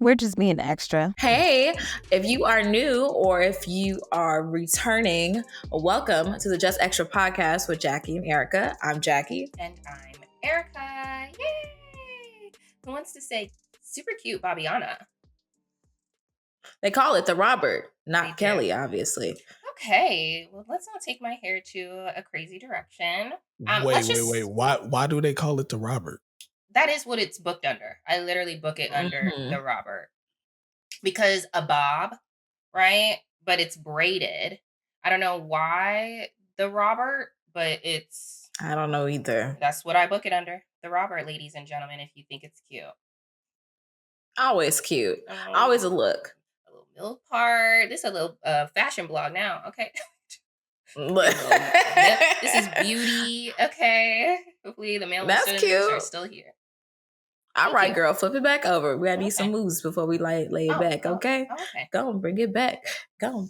We're just being extra. Hey, if you are new or if you are returning, welcome to the Just Extra podcast with Jackie and Erica. I'm Jackie. And I'm Erica. Yay! Who wants to say super cute Babiana? They call it the Robert, not They do. Kelly, obviously. Okay, well, let's not take my hair to a crazy direction. Wait. Why do they call it the Robert? That is what it's booked under. I literally book it under the Robert. Because a bob, right? But it's braided. I don't know why the Robert, but it's... I don't know either. That's what I book it under. The Robert, ladies and gentlemen, if you think it's cute. Always cute. Always a look. A little milk part. This is a little fashion blog now. Okay. This is beauty. Okay. Hopefully the male listeners are still here. All right, girl, flip it back over. We gotta need some moves before we lay it back, okay? Okay. Go and bring it back. All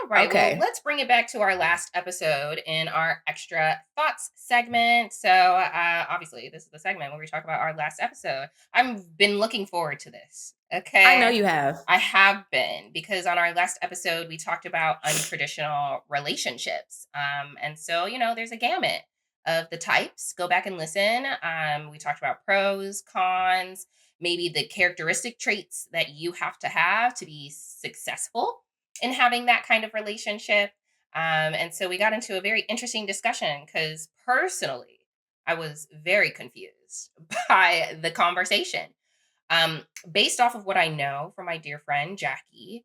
right, okay. Well, let's bring it back to our last episode in our extra thoughts segment. So, obviously, this is the segment where we talk about our last episode. I've been looking forward to this, okay? I know you have. I have been, because on our last episode, we talked about untraditional relationships. And so, there's a gamut of the types. Go back and listen. We talked about pros, cons, maybe the characteristic traits that you have to be successful in having that kind of relationship. And so we got into a very interesting discussion because personally, I was very confused by the conversation. Based off of what I know from my dear friend, Jackie,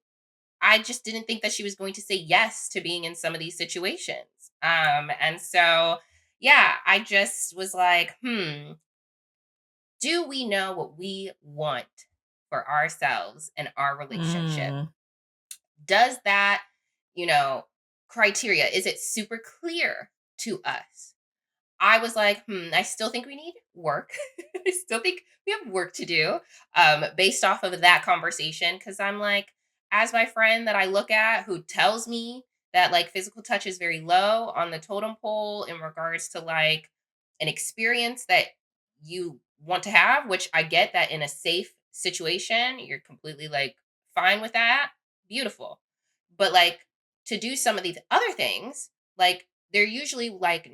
I just didn't think that she was going to say yes to being in some of these situations. And so yeah, I just was like, do we know what we want for ourselves and our relationship? Does that, criteria, is it super clear to us? I was like, I still think we need work. I still think we have work to do based off of that conversation. Because I'm like, as my friend that I look at who tells me that like physical touch is very low on the totem pole in regards to like an experience that you want to have, which I get that in a safe situation, you're completely like fine with that. Beautiful. But like to do some of these other things, like they're usually like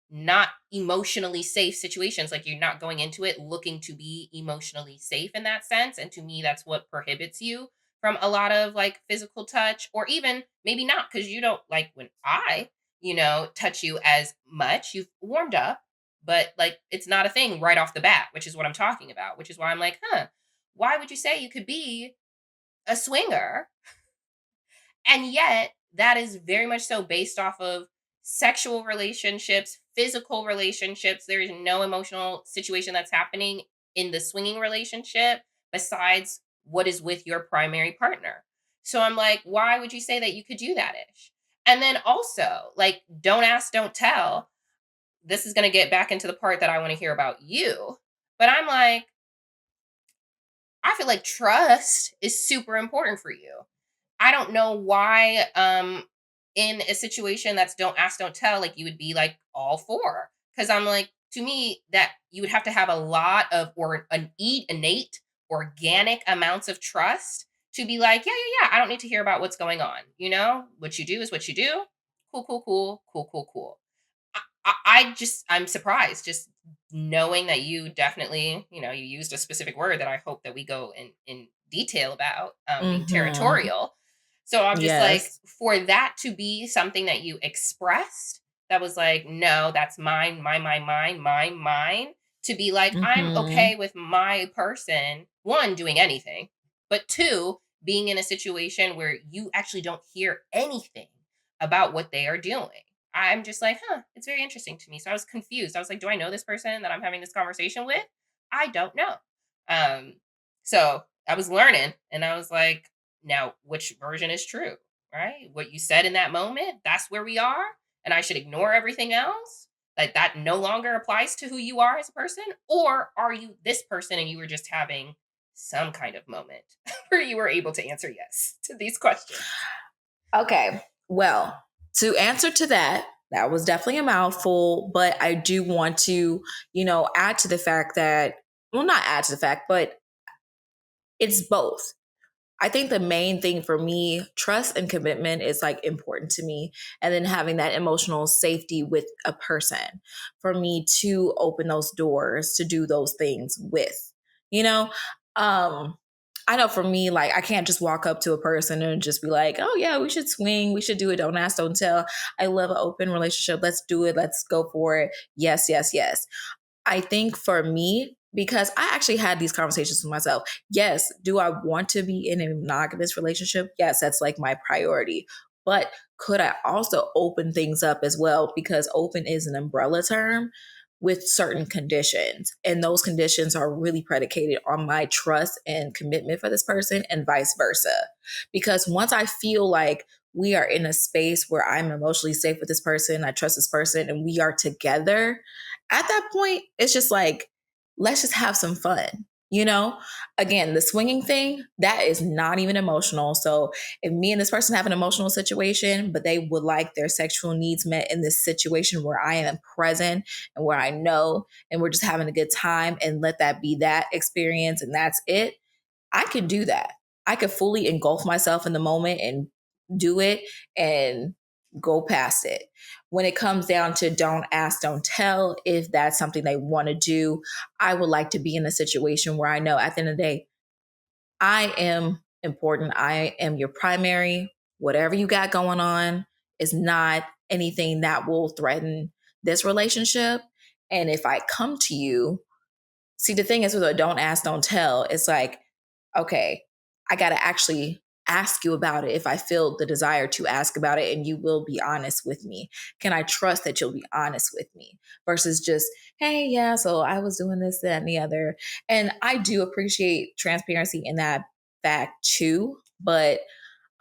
not emotionally safe situations. Like you're not going into it looking to be emotionally safe in that sense. And to me, that's what prohibits you from a lot of like physical touch, or even maybe not, because you don't like when I, touch you as much. You've warmed up, but like it's not a thing right off the bat, which is what I'm talking about, which is why I'm like, why would you say you could be a swinger? And yet that is very much so based off of sexual relationships, physical relationships. There is no emotional situation that's happening in the swinging relationship besides what is with your primary partner. So I'm like, why would you say that you could do that ish? And then also, like, don't ask, don't tell. This is going to get back into the part that I want to hear about you. But I'm like, I feel like trust is super important for you. I don't know why in a situation that's don't ask, don't tell, like you would be like all for. Because I'm like, to me, that you would have to have a lot of or an innate organic amounts of trust to be like, yeah. I don't need to hear about what's going on. What you do is what you do. Cool. I'm surprised just knowing that you definitely, you used a specific word that I hope that we go in detail about, being territorial. So I'm just like, for that to be something that you expressed, that was like, no, that's mine, mine, to be like, I'm okay with my person, one, doing anything, but two, being in a situation where you actually don't hear anything about what they are doing. I'm just like, it's very interesting to me. So I was confused. I was like, do I know this person that I'm having this conversation with? I don't know. So I was learning and I was like, now, which version is true, right? What you said in that moment, that's where we are. And I should ignore everything else? Like that no longer applies to who you are as a person? Or are you this person and you were just having some kind of moment where you were able to answer yes to these questions? Okay. Well, to answer to that was definitely a mouthful, but I do want to, add to the fact that, well, not add to the fact, but it's both. I think the main thing for me, trust and commitment is like important to me. And then having that emotional safety with a person for me to open those doors to do those things with, you know? I know for me, like I can't just walk up to a person and just be like, oh yeah, we should swing. We should do it. Don't ask, don't tell. I love an open relationship. Let's do it. Let's go for it. Yes, yes, yes. I think for me, because I actually had these conversations with myself. Yes, do I want to be in a monogamous relationship? Yes, that's like my priority. But could I also open things up as well? Because open is an umbrella term with certain conditions. And those conditions are really predicated on my trust and commitment for this person and vice versa. Because once I feel like we are in a space where I'm emotionally safe with this person, I trust this person, and we are together, at that point, it's just like, let's just have some fun. You know, again, the swinging thing, that is not even emotional. So if me and this person have an emotional situation, but they would like their sexual needs met in this situation where I am present and where I know, and we're just having a good time, and let that be that experience and that's it, I could do that. I could fully engulf myself in the moment and do it and go past it. When it comes down to don't ask, don't tell, if that's something they want to do, I would like to be in a situation where I know at the end of the day, I am important. I am your primary. Whatever you got going on is not anything that will threaten this relationship. And if I come to you, see, the thing is with a don't ask, don't tell, it's like, okay, I got to actually ask you about it if I feel the desire to ask about it, and you will be honest with me. Can I trust that you'll be honest with me versus just, hey, yeah, so I was doing this, that, and the other. And I do appreciate transparency in that fact too. But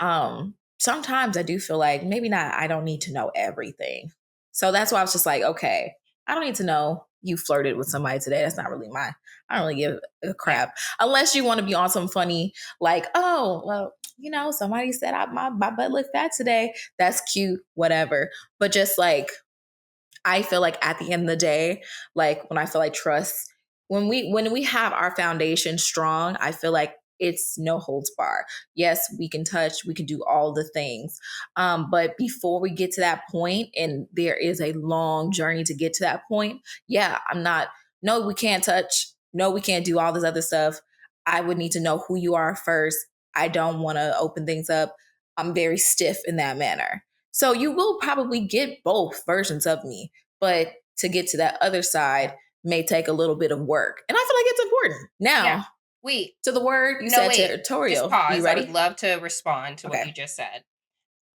sometimes I do feel like maybe not, I don't need to know everything. So that's why I was just like, okay, I don't need to know you flirted with somebody today. That's not really I don't really give a crap. Unless you want to be on some funny, like, oh, well, somebody said my butt looked fat today. That's cute, whatever. But just like, I feel like at the end of the day, like when I feel like trust, when we have our foundation strong, I feel like it's no holds bar. Yes, we can touch, we can do all the things. But before we get to that point, and there is a long journey to get to that point, yeah, no, we can't touch. No, we can't do all this other stuff. I would need to know who you are first. I don't want to open things up. I'm very stiff in that manner. So you will probably get both versions of me, but to get to that other side may take a little bit of work. And I feel like it's important. Now, Yeah. Wait. To the word, you said territorial. Just pause. You ready? I would love to respond to what you just said.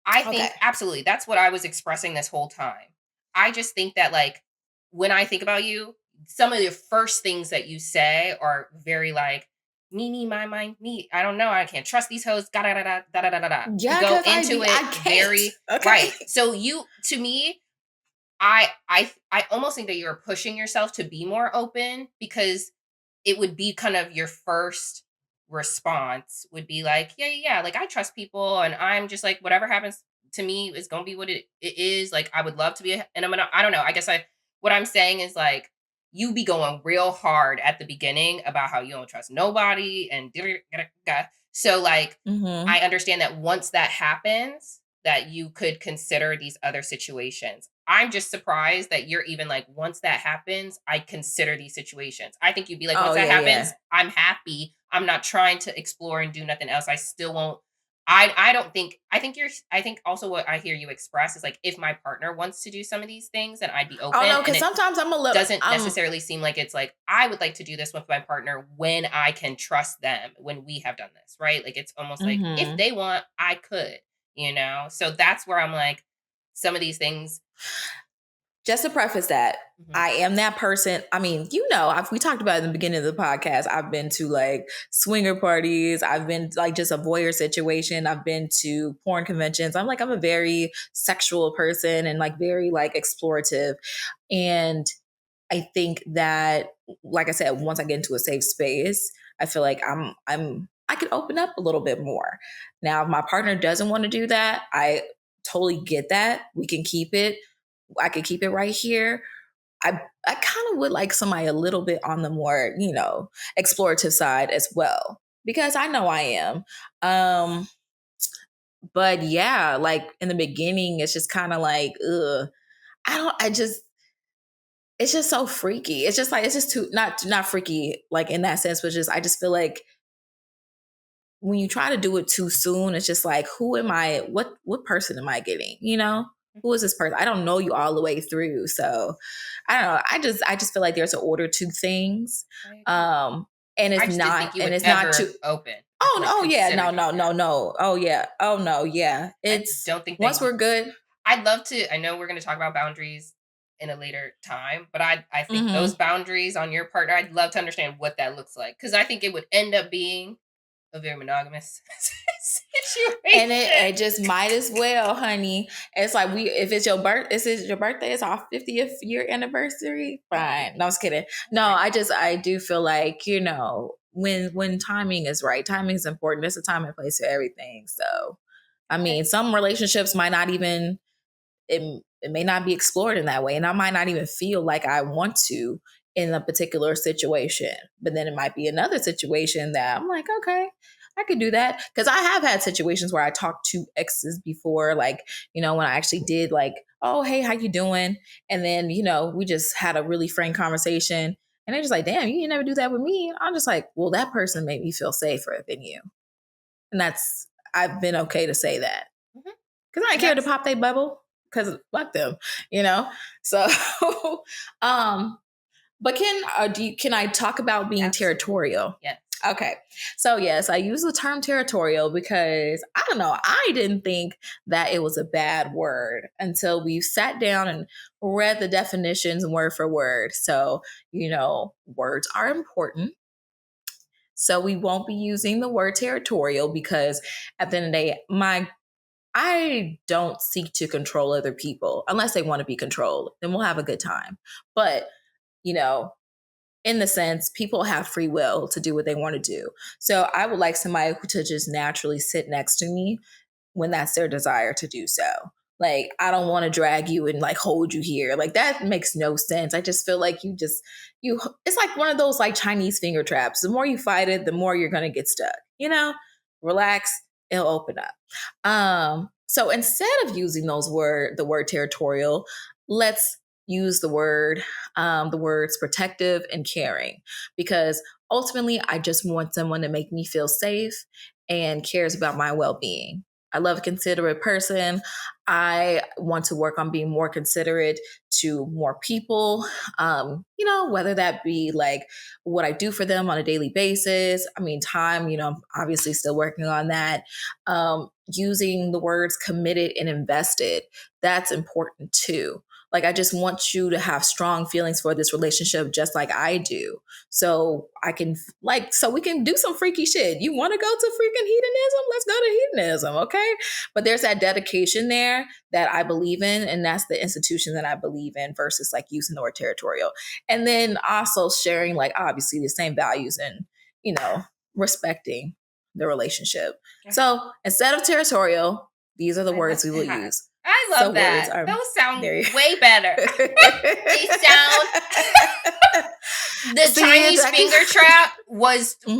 I think absolutely, that's what I was expressing this whole time. I just think that like when I think about you, some of the first things that you say are very like me, me. I don't know. I can't trust these hoes. Da da da da da da da da. Yeah, you go into it very right. So to me, I almost think that you're pushing yourself to be more open because it would be kind of your first response would be like, yeah, like I trust people and I'm just like whatever happens to me is gonna be what it is. Like I would love to be in a I don't know. I guess what I'm saying is like you be going real hard at the beginning about how you don't trust nobody and so like I understand that once that happens that you could consider these other situations. I'm just surprised that you're even like, once that happens, I consider these situations. I think you'd be like, once that happens, I'm happy. I'm not trying to explore and do nothing else. I still won't. I think also what I hear you express is like, if my partner wants to do some of these things, then I'd be open. Oh no, because sometimes I'm a little, doesn't necessarily seem like it's like, I would like to do this with my partner when I can trust them, when we have done this, right? Like, it's almost like, if they want, I could, So that's where I'm like, some of these things. Just to preface that, I am that person. I mean, we talked about it in the beginning of the podcast. I've been to like swinger parties. I've been like just a voyeur situation. I've been to porn conventions. I'm a very sexual person and like very like explorative. And I think that, like I said, once I get into a safe space, I feel like I could open up a little bit more. Now, if my partner doesn't want to do that, I totally get that. We can keep it. I could keep it right here. I kind of would like somebody a little bit on the more, explorative side as well. because I know I am. But yeah, like in the beginning, it's just kind of like, ugh. It's just so freaky. It's just like, it's just too, not freaky, like in that sense, but just, I just feel like when you try to do it too soon, it's just like, who am I? What person am I getting? You know, who is this person? I don't know you all the way through. So I don't know. I just feel like there's an order to things. And I just didn't think you would ever too open. oh yeah, no. Oh no, yeah. I It's don't think once we're good. I'd love to. I know we're going to talk about boundaries in a later time, but I think those Mm-hmm. boundaries on your partner, I'd love to understand what that looks like, because I think it would end up being a very monogamous And situation. it just might as well, honey. It's like if it's your birthday, it's our 50th year anniversary. Fine. No, I was kidding. No, I do feel like, when timing is right, timing is important. There's a time and place for everything. So I mean, some relationships might not even it may not be explored in that way. And I might not even feel like I want to in a particular situation. But then it might be another situation that I'm like, okay, I could do that. Because I have had situations where I talked to exes before, like, when I actually did like, oh, hey, how you doing? And then, we just had a really frank conversation. And they're just like, damn, you never do that with me. I'm just like, well, that person made me feel safer than you. And I've been okay to say that. Because I ain't care to pop their bubble because fuck them, So, but can I talk about being territorial? Yeah. Okay. So yes, I use the term territorial because I don't know, I didn't think that it was a bad word until we sat down and read the definitions word for word. So, words are important. So we won't be using the word territorial because at the end of the day, I don't seek to control other people unless they want to be controlled. Then we'll have a good time. But, in the sense, people have free will to do what they want to do. So I would like somebody to just naturally sit next to me when that's their desire to do so. Like, I don't want to drag you and like hold you here. Like, that makes no sense. I just feel like it's like one of those like Chinese finger traps. The more you fight it, the more you're going to get stuck, relax, it'll open up. So instead of using the word territorial, let's use the words protective and caring, because ultimately I just want someone to make me feel safe and cares about my well-being. I love a considerate person. I want to work on being more considerate to more people, whether that be like what I do for them on a daily basis. I mean, time, I'm obviously still working on that. Using the words committed and invested, that's important too. Like, I just want you to have strong feelings for this relationship just like I do. So so we can do some freaky shit. You want to go to freaking hedonism? Let's go to hedonism, okay? But there's that dedication there that I believe in, and that's the institution that I believe in versus like using the word territorial. And then also sharing like obviously the same values and, respecting the relationship. So instead of territorial, these are the words we will use. I love that. Those sound way better. They sound. The Chinese finger trap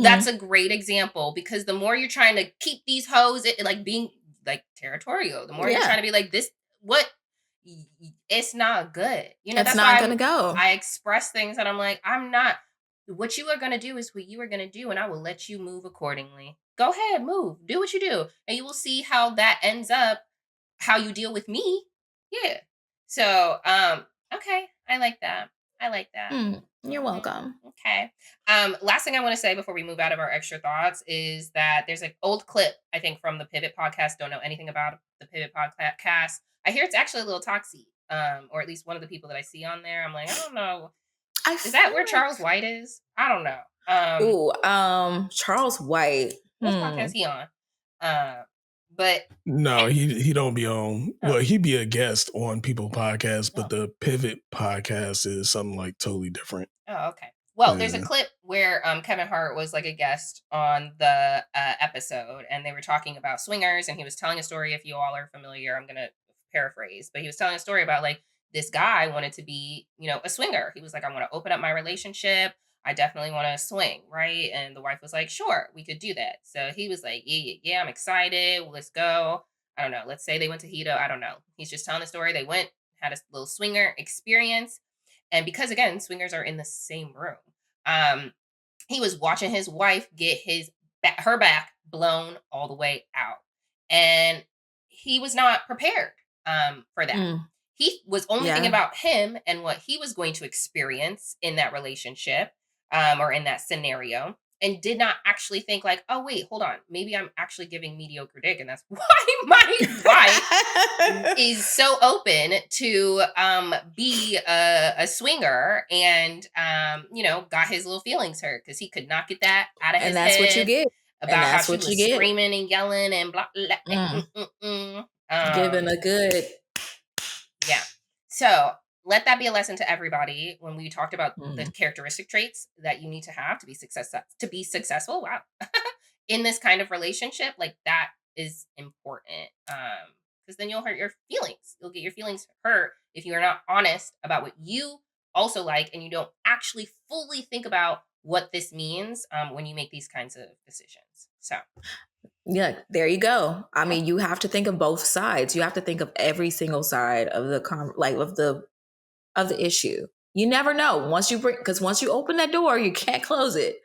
that's a great example, because the more you're trying to keep these hoes, like being like territorial, the more you're trying to be like this, it's not good. It's not going to go. I express things that I'm like, I'm not. What you are going to do is what you are going to do, and I will let you move accordingly. Go ahead, move, do what you do, and you will see how that ends up, how you deal with me. Yeah. So, okay. I like that. You're welcome. Okay. Last thing I want to say before we move out of our extra thoughts is that there's an old clip, I think, from the Pivot podcast. Don't know anything about the Pivot podcast. I hear it's actually a little toxic. Or at least one of the people that I see on there. I'm like, I don't know. Is that where Charles White is? I don't know. Charles White. What podcast is he on? But no, he don't be on. Well, he be a guest on People Podcast, but the Pivot Podcast is something like totally different. Oh, okay. Well, there's a clip where Kevin Hart was like a guest on the episode, and they were talking about swingers, and he was telling a story. If you all are familiar, I'm gonna paraphrase, but he was telling a story about like this guy wanted to be, a swinger. He was like, I want to open up my relationship. I definitely want to swing, right? And the wife was like, sure, we could do that. So he was like, yeah, I'm excited. Let's go. I don't know. Let's say they went to Hito. I don't know. He's just telling the story. They went, had a little swinger experience. And because again, swingers are in the same room. Um, he was watching his wife get her back blown all the way out, and he was not prepared for that. Mm. He was only thinking Yeah. about him and what he was going to experience in that relationship, or in that scenario, and did not actually think like, oh wait, hold on, maybe I'm actually giving mediocre dick, and that's why my wife is so open to be a swinger, and got his little feelings hurt because he could not get that out of And his that's what you head get. And about how that's she what you was get. screaming and yelling and blah blah. Mm. Giving Um, a good. yeah. So let that be a lesson to everybody when we talked about the Mm. characteristic traits that you need to have to be successful. Wow. In this kind of relationship, like that is important. Because then you'll hurt your feelings. You'll get your feelings hurt if you are not honest about what you also like, and you don't actually fully think about what this means when you make these kinds of decisions. So Yeah, there you go. I yeah. mean, you have to think of both sides. You have to think of every single side of the of the issue. You never know because once you open that door, you can't close it.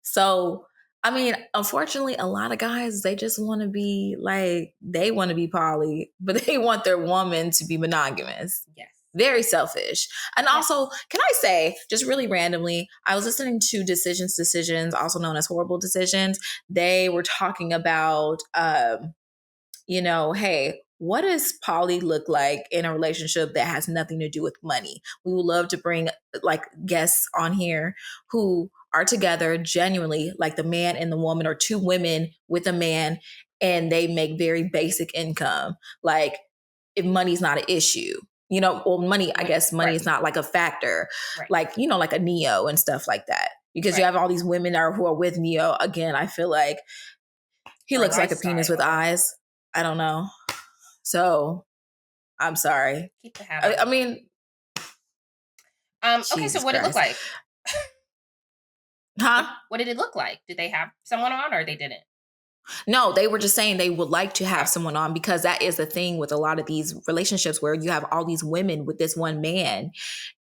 So, I mean, unfortunately, a lot of guys they just want to be like they want to be poly, but they want their woman to be monogamous. Yes. Very selfish. And Yes. also, can I say, just really randomly, I was listening to Decisions, also known as Horrible Decisions. They were talking about, hey, what does poly look like in a relationship that has nothing to do with money? We would love to bring like guests on here who are together genuinely, like the man and the woman, or two women with a man, and they make very basic income. Like if money's not an issue. I guess money Right. is not like a factor, Right. like, like a Neo and stuff like that. Because you Right. have all these women who are with Neo. Again, I feel like he For looks like a penis with lifestyle. eyes. I don't know. So I'm sorry. Keep the hat I, on. I mean, Okay, so Jesus what did it look Christ. like? Huh? What did it look like? Did they have someone on, or they didn't? No, they were just saying they would like to have Oh. someone on, because that is the thing with a lot of these relationships where you have all these women with this one man,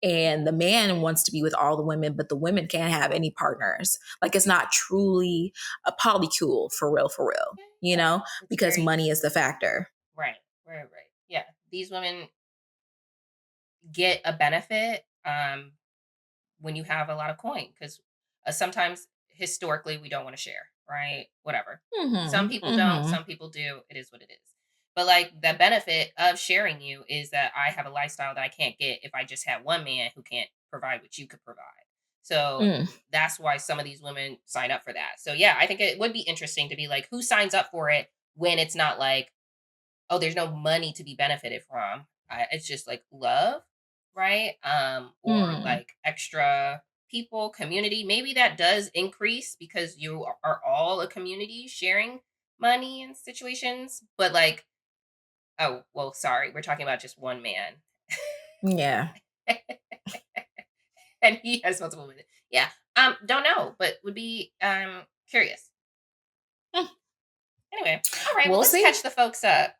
and the man wants to be with all the women, but the women can't have any partners. Like it's not truly a polycule for real, Yeah. It's because very money is the factor. right. Yeah. These women get a benefit when you have a lot of coin, because sometimes historically we don't want to share, right? Whatever. Some Mm-hmm. people don't, Mm-hmm. some people do. It is what it is. But like the benefit of sharing you is that I have a lifestyle that I can't get if I just have one man who can't provide what you could provide. So Mm. that's why some of these women sign up for that. So yeah, I think it would be interesting to be like, who signs up for it when it's not like, oh, there's no money to be benefited from. It's just like love, right? Or Mm. like extra people, community. Maybe that does increase because you are all a community sharing money and situations. But like, oh, well, sorry, we're talking about just one man. Yeah. And he has multiple women. Yeah. Don't know, but would be curious. Mm. Anyway, all right. Well, We'll let's see. catch the folks up.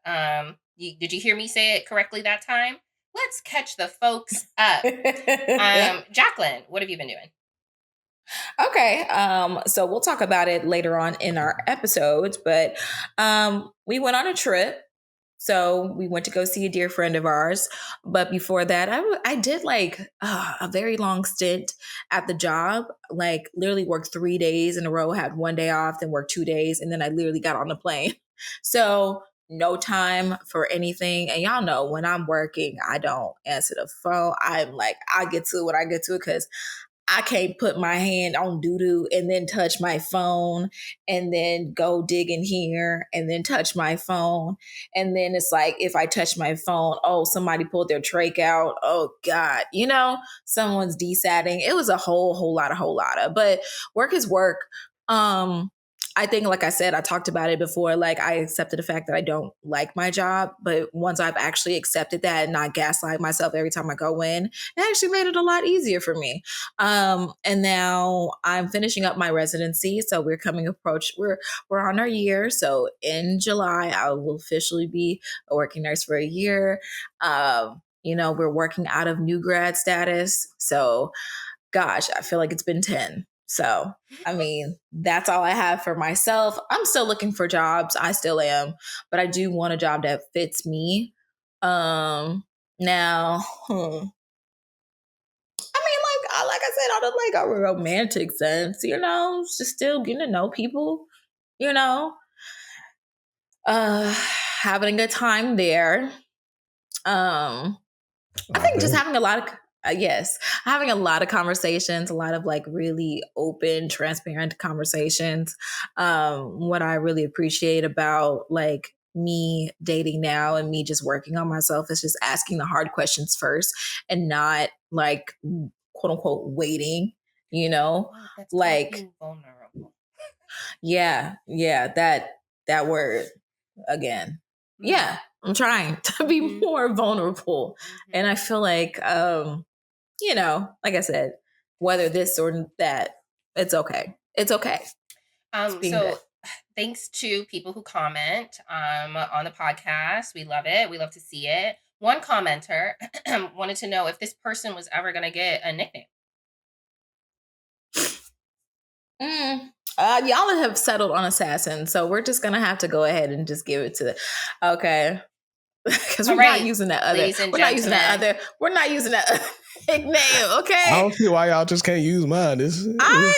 Did you hear me say it correctly that time? Let's catch the folks up. Jacqueline, what have you been doing? Okay. So we'll talk about it later on in our episodes, but we went on a trip. So we went to go see a dear friend of ours. But before that, I did like a very long stint at the job, like literally worked 3 days in a row, had one day off, then worked 2 days, and then I literally got on the plane. So no time for anything. And y'all know when I'm working, I don't answer the phone. I'm like, I get to it when I get to it, because I can't put my hand on doo-doo and then touch my phone and then go dig in here and then touch my phone. And then it's like, if I touch my phone, oh, somebody pulled their trach out. Oh God, someone's desatting. It was a whole lot of, but work is work. I think, like I said, I talked about it before. Like, I accepted the fact that I don't like my job, but once I've actually accepted that and not gaslight myself every time I go in, it actually made it a lot easier for me. And now I'm finishing up my residency, so we're on our year. So in July, I will officially be a working nurse for a year. We're working out of new grad status, so gosh, I feel like it's been 10. So, I mean, that's all I have for myself. I'm still looking for jobs. I still am, but I do want a job that fits me. Now, I mean, like I said, on like a romantic sense, just still getting to know people, you know, having a good time there. I think just having a lot of yes, having a lot of conversations, a lot of like really open, transparent conversations. What I really appreciate about like me dating now and me just working on myself is just asking the hard questions first and not like quote unquote waiting, Oh, that's called like being vulnerable. yeah, that word again. Yeah, I'm trying to be more vulnerable. And I feel like like I said, whether this or that, it's okay. It's okay. It's being good. So thanks to people who comment on the podcast. We love it. We love to see it. One commenter wanted to know if this person was ever going to get a nickname. Y'all have settled on assassin, so we're just gonna have to go ahead and just give it to okay. Because we're not using that other. We're not using that other. We're not using that nickname. Okay. I don't see why y'all just can't use mine. I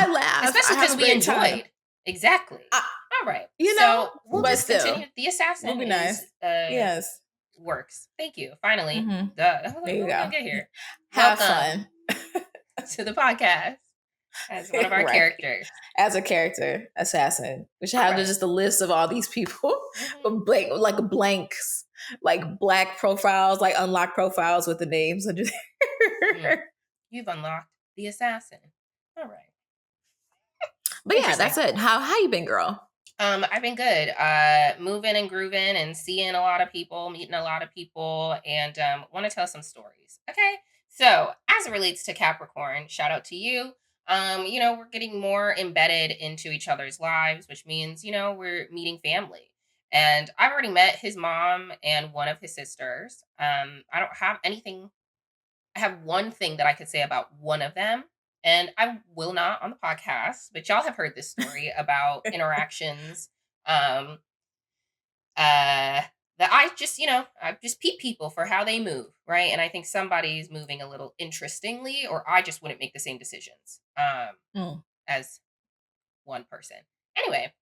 laugh, especially because we enjoyed. Exactly. All right. So we'll just continue. The assassin will be nice. Yes. Works. Thank you. Finally. There you go. Get here. Have fun to the podcast. As one of our characters. As a character, assassin. We should have just a list of all these people. Like blanks. Like black profiles, like unlocked profiles with the names under there. You've unlocked the assassin. All right. But yeah, that's it. How you been, girl? I've been good. Moving and grooving and seeing a lot of people, meeting a lot of people, and want to tell some stories. Okay. So as it relates to Capricorn, shout out to you. We're getting more embedded into each other's lives, which means, we're meeting family. And I've already met his mom and one of his sisters. I don't have anything. I have one thing that I could say about one of them, and I will not on the podcast, but y'all have heard this story about interactions. That I just peep people for how they move, right? And I think somebody's moving a little interestingly, or I just wouldn't make the same decisions as one person. Anyway,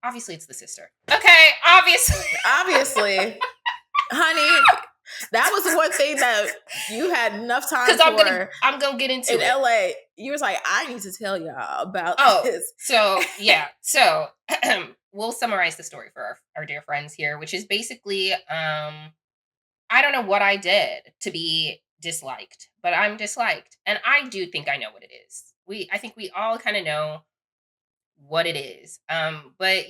obviously it's the sister. Okay, obviously, honey. That was one thing that you had enough time for. I'm gonna get into in LA. You was like, I need to tell y'all about this. So yeah, so we'll summarize the story for our dear friends here, which is basically, I don't know what I did to be disliked, but I'm disliked, and I do think I know what it is. I think we all kind of know what it is. But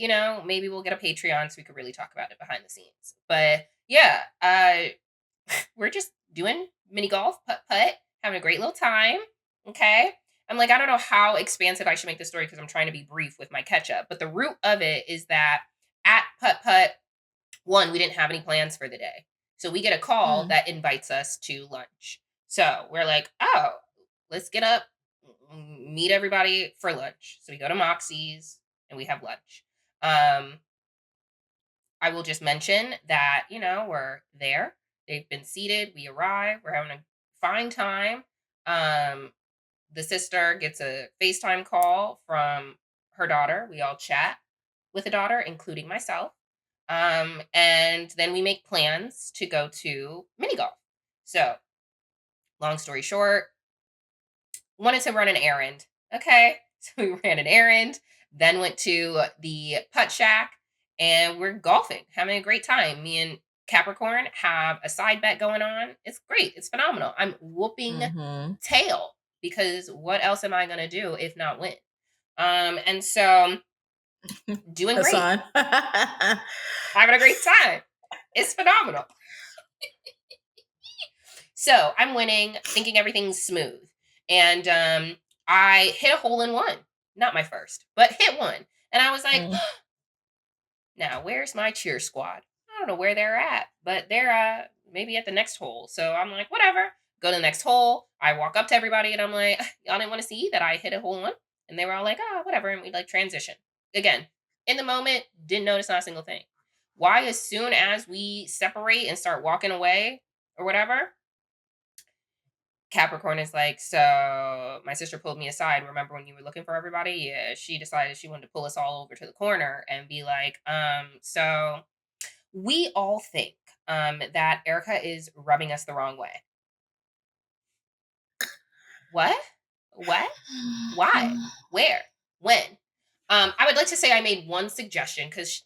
maybe we'll get a Patreon so we could really talk about it behind the scenes. But yeah, we're just doing mini golf, putt, having a great little time. Okay. I'm like, I don't know how expansive I should make this story because I'm trying to be brief with my CatchUp. But the root of it is that at putt, one, we didn't have any plans for the day. So we get a call that invites us to lunch. So we're like, oh, let's get up, meet everybody for lunch. So we go to Moxie's and we have lunch. I will just mention that, we're there. They've been seated. We arrive. We're having a fine time. The sister gets a FaceTime call from her daughter. We all chat with the daughter, including myself. And then we make plans to go to mini golf. So, long story short, wanted to run an errand. Okay. So we ran an errand, then went to the putt shack, and we're golfing, having a great time. Me and Capricorn have a side bet going on. It's great. It's phenomenal. I'm whooping tail because what else am I going to do if not win? And so doing great. Hassan. Having a great time. It's phenomenal. So I'm winning, thinking everything's smooth. And I hit a hole in one. Not my first, but hit one. And I was like, now where's my cheer squad? I don't know where they're at, but they're maybe at the next hole. So I'm like, whatever. Go to the next hole. I walk up to everybody and I'm like, y'all didn't want to see that I hit a hole in one? And they were all like, oh, whatever. And we like transition. Again, in the moment, didn't notice not a single thing. Why, as soon as we separate and start walking away or whatever, Capricorn is like, so my sister pulled me aside. Remember when you were looking for everybody? Yeah, she decided she wanted to pull us all over to the corner and be like, so we all think that Erica is rubbing us the wrong way. What? What? Why? Where? When? I would like to say I made one suggestion because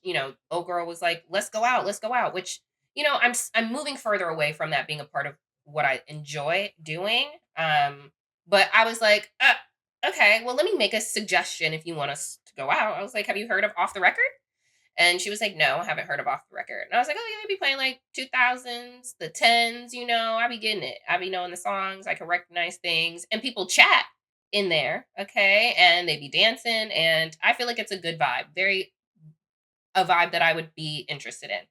old girl was like, let's go out, which I'm moving further away from that being a part of what I enjoy doing. But I was like, okay, well, let me make a suggestion if you want us to go out. I was like, have you heard of Off the Record? And she was like, no, I haven't heard of Off the Record. And I was like, oh, yeah, they be playing like 2000s, the 10s, I be getting it. I be knowing the songs. I can recognize things. And people chat in there, okay? And they be dancing. And I feel like it's a good vibe. A vibe that I would be interested in.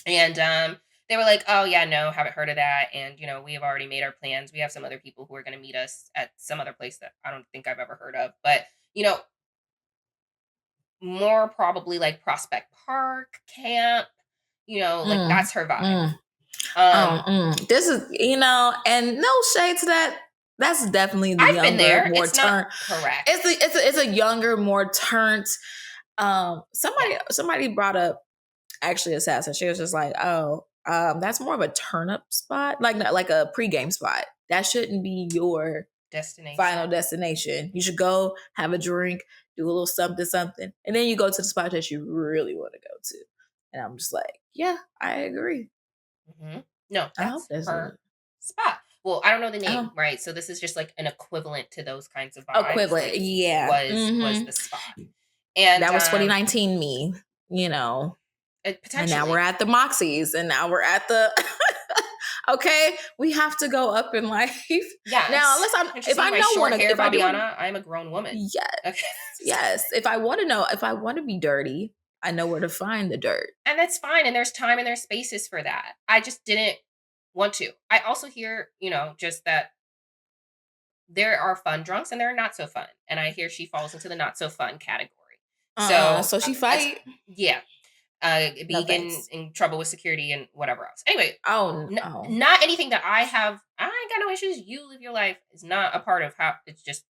And they were like, oh, yeah, no, haven't heard of that. And, we have already made our plans. We have some other people who are going to meet us at some other place that I don't think I've ever heard of. But, more probably like Prospect Park, camp, like that's her vibe. This is, and no shade to that. That's definitely the I've younger, been there. more It's turned. not correct. It's a younger, more turned. Somebody brought up actually Assassin. She was just like, oh, that's more of a turn up spot, like a pregame spot. That shouldn't be your final destination. You should go have a drink, do a little something, and then you go to the spot that you really want to go to. And I'm just like, yeah, I agree. Mm-hmm. No, that's her spot. Well, I don't know the name, right? So this is just like an equivalent to those kinds of vibes. Equivalent, like, yeah. Was the spot. And that was 2019 me, potentially. And now we're at the Moxies, and now we're at the okay, we have to go up in life. Yeah. Now, if I know one, if Fabiana, I'm a grown woman. Yes. Okay. Yes. If I want to be dirty, I know where to find the dirt. And that's fine. And there's time and there's spaces for that. I just didn't want to. I also hear, just that there are fun drunks and there are not so fun. And I hear she falls into the not so fun category. So she fight. Yeah. Be getting in trouble with security and whatever else. Anyway, not anything that I have. I ain't got no issues. You live your life. It's not a part of how. It's just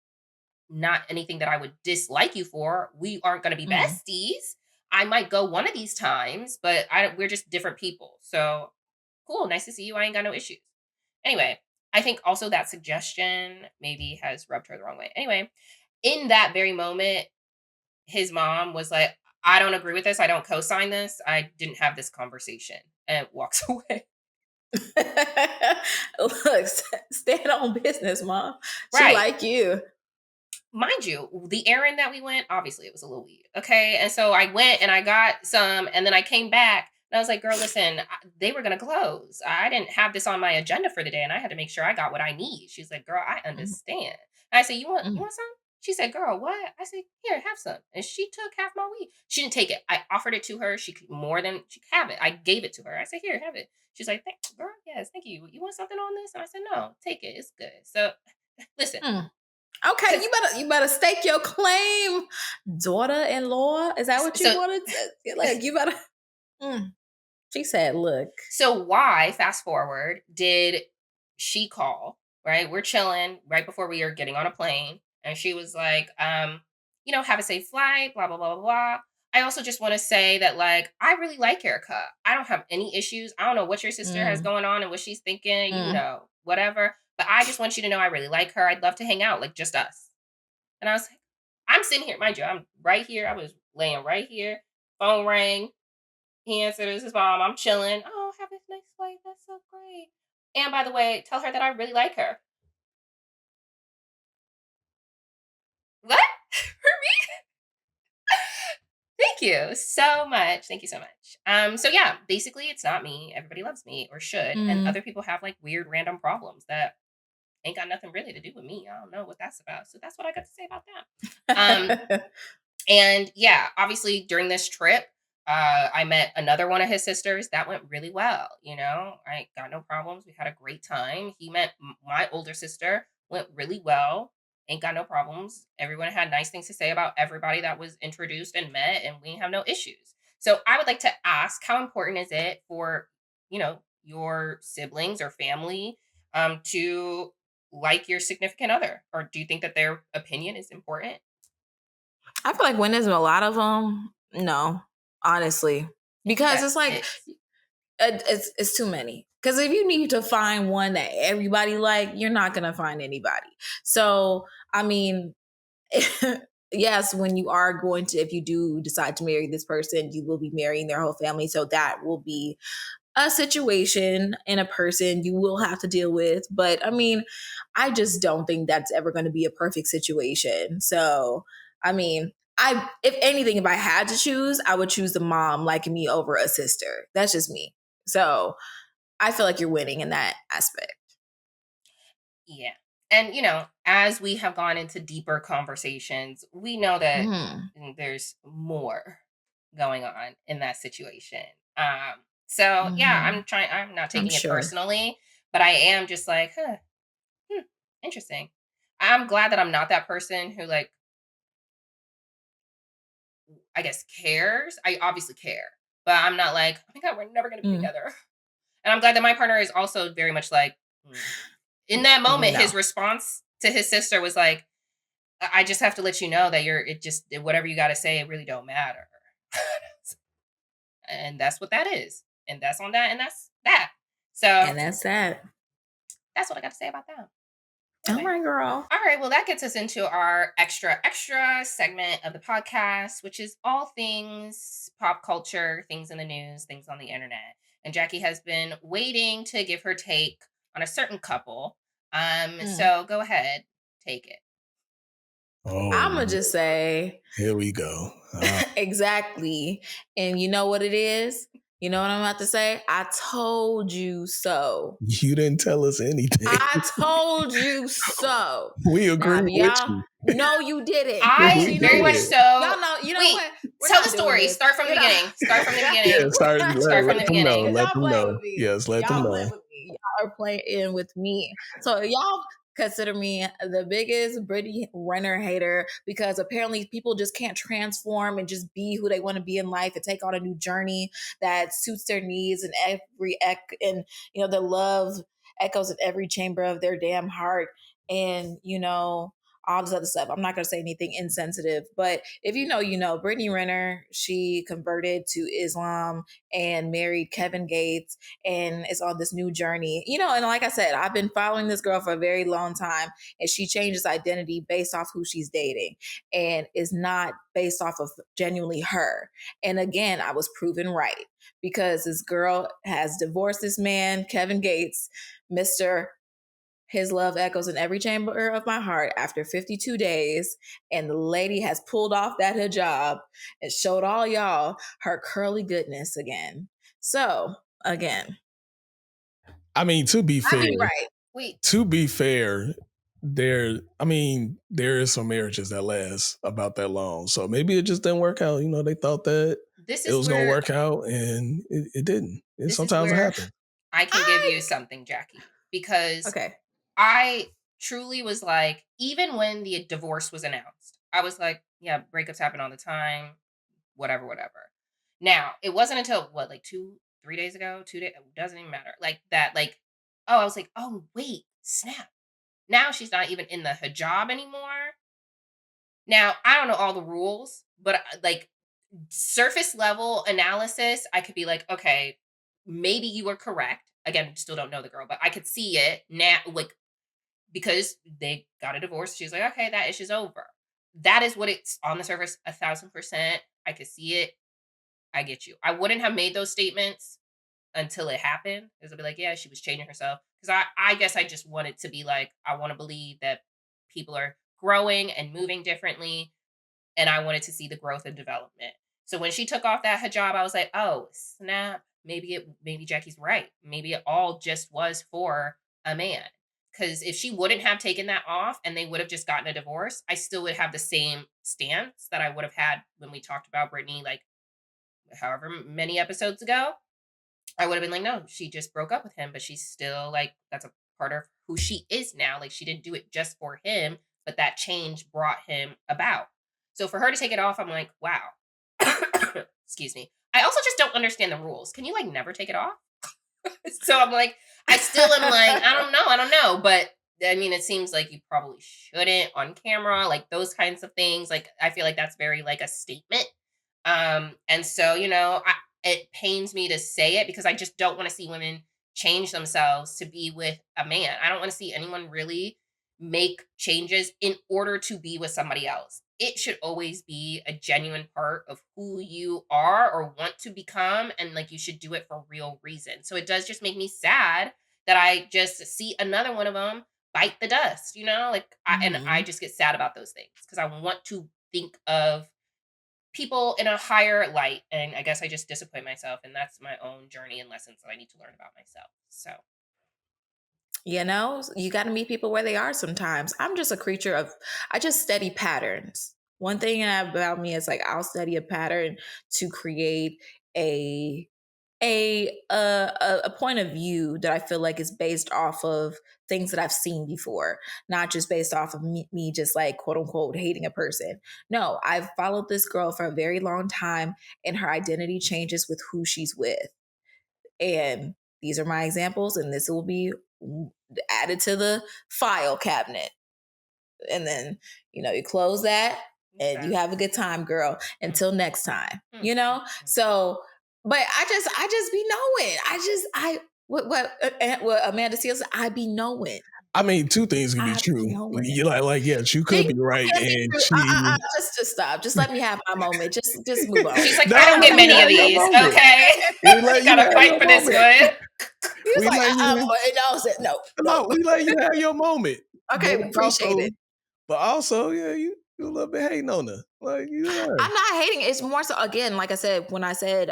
not anything that I would dislike you for. We aren't going to be besties. I might go one of these times, but we're just different people. So cool, nice to see you. I ain't got no issues. Anyway, I think also that suggestion maybe has rubbed her the wrong way. Anyway, in that very moment, his mom was like, I don't agree with this. I don't co-sign this. I didn't have this conversation, and walks away. Look, stand on business, Mom. She like you. Mind you, the errand that we went, obviously it was a little weed. Okay. And so I went and I got some, and then I came back and I was like, girl, listen, they were going to close. I didn't have this on my agenda for the day, and I had to make sure I got what I need. She's like, girl, I understand. And I said, you want some? She said, girl, what? I said, here, have some. And she took half my weed. She didn't take it. I offered it to her. She could have it. I gave it to her. I said, here, have it. She's like, girl, yes, thank you. You want something on this? And I said, no, take it. It's good. So listen. Okay, you better stake your claim, daughter-in-law. Is that what you wanted to, like? You better. She said, "Look." So why, fast forward, did she call? Right, we're chilling right before we are getting on a plane, and she was like, have a safe flight, blah blah blah blah blah. I also just want to say that, like, I really like Erica. I don't have any issues. I don't know what your sister has going on and what she's thinking, whatever. But I just want you to know I really like her. I'd love to hang out, like, just us. And I was like, I'm sitting here, mind you, I'm right here. I was laying right here. Phone rang. He answered, "This is mom. I'm chilling. Oh, have a nice flight. That's so great. And by the way, tell her that I really like her." What? For me? Thank you so much. Thank you so much. So yeah, basically it's not me. Everybody loves me or should. And Mm. other people have like weird random problems that ain't got nothing really to do with me. I don't know what that's about. So that's what I got to say about that. And yeah, obviously during this trip, I met another one of his sisters. That went really well. I got no problems. We had a great time. He met my older sister, went really well. Ain't got no problems. Everyone had nice things to say about everybody that was introduced and met, and we have no issues. So I would like to ask, how important is it for, your siblings or family to like your significant other? Or do you think that their opinion is important? I feel like when there's a lot of them, no, honestly, I think because that it's like is. it's too many. Because if you need to find one that everybody like, you're not gonna find anybody. So I mean, yes, when you are going to, if you do decide to marry this person, you will be marrying their whole family. So that will be a situation and a person you will have to deal with. But I mean, I just don't think that's ever going to be a perfect situation. So, I mean, if anything, if I had to choose, I would choose the mom liking me over a sister. That's just me. So, I feel like you're winning in that aspect. Yeah. And, as we have gone into deeper conversations, we know that Mm, there's more going on in that situation. So yeah, hmm I'm not I'm taking it sure. personally, but I am just like, hmm, interesting. I'm glad that I'm not that person who, like, I guess, cares. I obviously care, but I'm not like, oh my God, we're never going to be Mm, together. And I'm glad that my partner is also very much like, "Mm." In that moment, no. his response to his sister was like, I just have to let you know that whatever you got to say, it really don't matter. And that's what that is. And that's on that. And that's that. So And that's that. that's what I got to say about that. All Anyway. right, girl. All right. Well, that gets us into our extra segment of the podcast, which is all things pop culture, things in the news, things on the internet. And Jackie has been waiting to give her take on a certain couple. Mm. So go ahead, take it. Oh, I'm going to just say, here we go. exactly. And you know what it is? You know what I'm about to say? I told you so. You didn't tell us anything. I told you so. We Now, agree if with y'all, you. no, you didn't. I So We you know very much what? did. so. Y'all know, you know Wait, what? We're tell the not doing story. this. Start from the You know, beginning. Start from the Yeah, beginning. we're Start from let the them know. beginning. Cause Let y'all them playing know. with me. Yes, let them Y'all know. playing with me. Y'all are playing with me. So y'all consider me the biggest Brittany Renner hater because apparently people just can't transform and just be who they want to be in life and take on a new journey that suits their needs and and the love echoes in every chamber of their damn heart. And all this other stuff. I'm not going to say anything insensitive, but if you know, Brittany Renner, she converted to Islam and married Kevin Gates and is on this new journey. And like I said, I've been following this girl for a very long time and she changes identity based off who she's dating and is not based off of genuinely her. And again, I was proven right because this girl has divorced this man, Kevin Gates, Mr. His love echoes in every chamber of my heart after 52 days. And the lady has pulled off that hijab and showed all y'all her curly goodness again. So, again, I mean, I be right. Wait, to be fair, there is some marriages that last about that long. So maybe it just didn't work out. They thought that this it is was gonna where work out and it didn't. And this is sometimes it where happens. I can give I you something, Jackie, because okay. I truly was like, even when the divorce was announced, I was like, yeah, breakups happen all the time, whatever, whatever. Now, it wasn't until what, like 3 days ago, 2 days, doesn't even matter. Like that, like, oh, I was like, oh, wait, snap. Now she's not even in the hijab anymore. Now, I don't know all the rules, but like surface level analysis, I could be like, okay, maybe you were correct. Again, still don't know the girl, but I could see it now, like, because they got a divorce. She's like, okay, that issue's over. That is what it's on the surface, 1,000%. I could see it. I get you. I wouldn't have made those statements until it happened. Because I'd be like, yeah, she was changing herself. Because I guess I just wanted to be like, I want to believe that people are growing and moving differently. and I wanted to see the growth and development. So when she took off that hijab, I was like, oh snap, maybe Jackie's right. Maybe it all just was for a man. Because if she wouldn't have taken that off and they would have just gotten a divorce, I still would have the same stance that I would have had when we talked about Brittany, like however many episodes ago. I would have been like, no, she just broke up with him, but she's still like, that's a part of who she is now. Like, she didn't do it just for him, but that change brought him about. So for her to take it off, I'm like, wow. Excuse me. I also just don't understand the rules. Can you like never take it off? So I'm like, I still am like, I don't know. But I mean, it seems like you probably shouldn't on camera, like those kinds of things. Like, I feel like that's very like a statement. And so, it pains me to say it because I just don't want to see women change themselves to be with a man. I don't want to see anyone really make changes in order to be with somebody else. It should always be a genuine part of who you are or want to become. And like, you should do it for real reason. So it does just make me sad that I just see another one of them bite the dust, and I just get sad about those things because I want to think of people in a higher light. And I guess I just disappoint myself. And that's my own journey and lessons that I need to learn about myself. So, you got to meet people where they are sometimes. I'm just a creature of, I just study patterns. One thing about me is like, I'll study a pattern to create a point of view that I feel like is based off of things that I've seen before, not just based off of me just like quote unquote hating a person. No, I've followed this girl for a very long time and her identity changes with who she's with. And these are my examples, and this will be added to the file cabinet. And then, you close that and you have a good time, girl, until next time, So, but I just be knowing. What Amanda Seals, I be knowing. I mean, two things can be true. You yes, you could be right, and she just to stop. Just let me have my moment. Just move on. She's like, I don't get many of these. Okay, we gotta fight for this one. He was like, no. We let you have your moment. Okay, appreciate it. But also, yeah, you a little bit hating on her. Like, I'm not hating. It's more so, again, like I said, when I said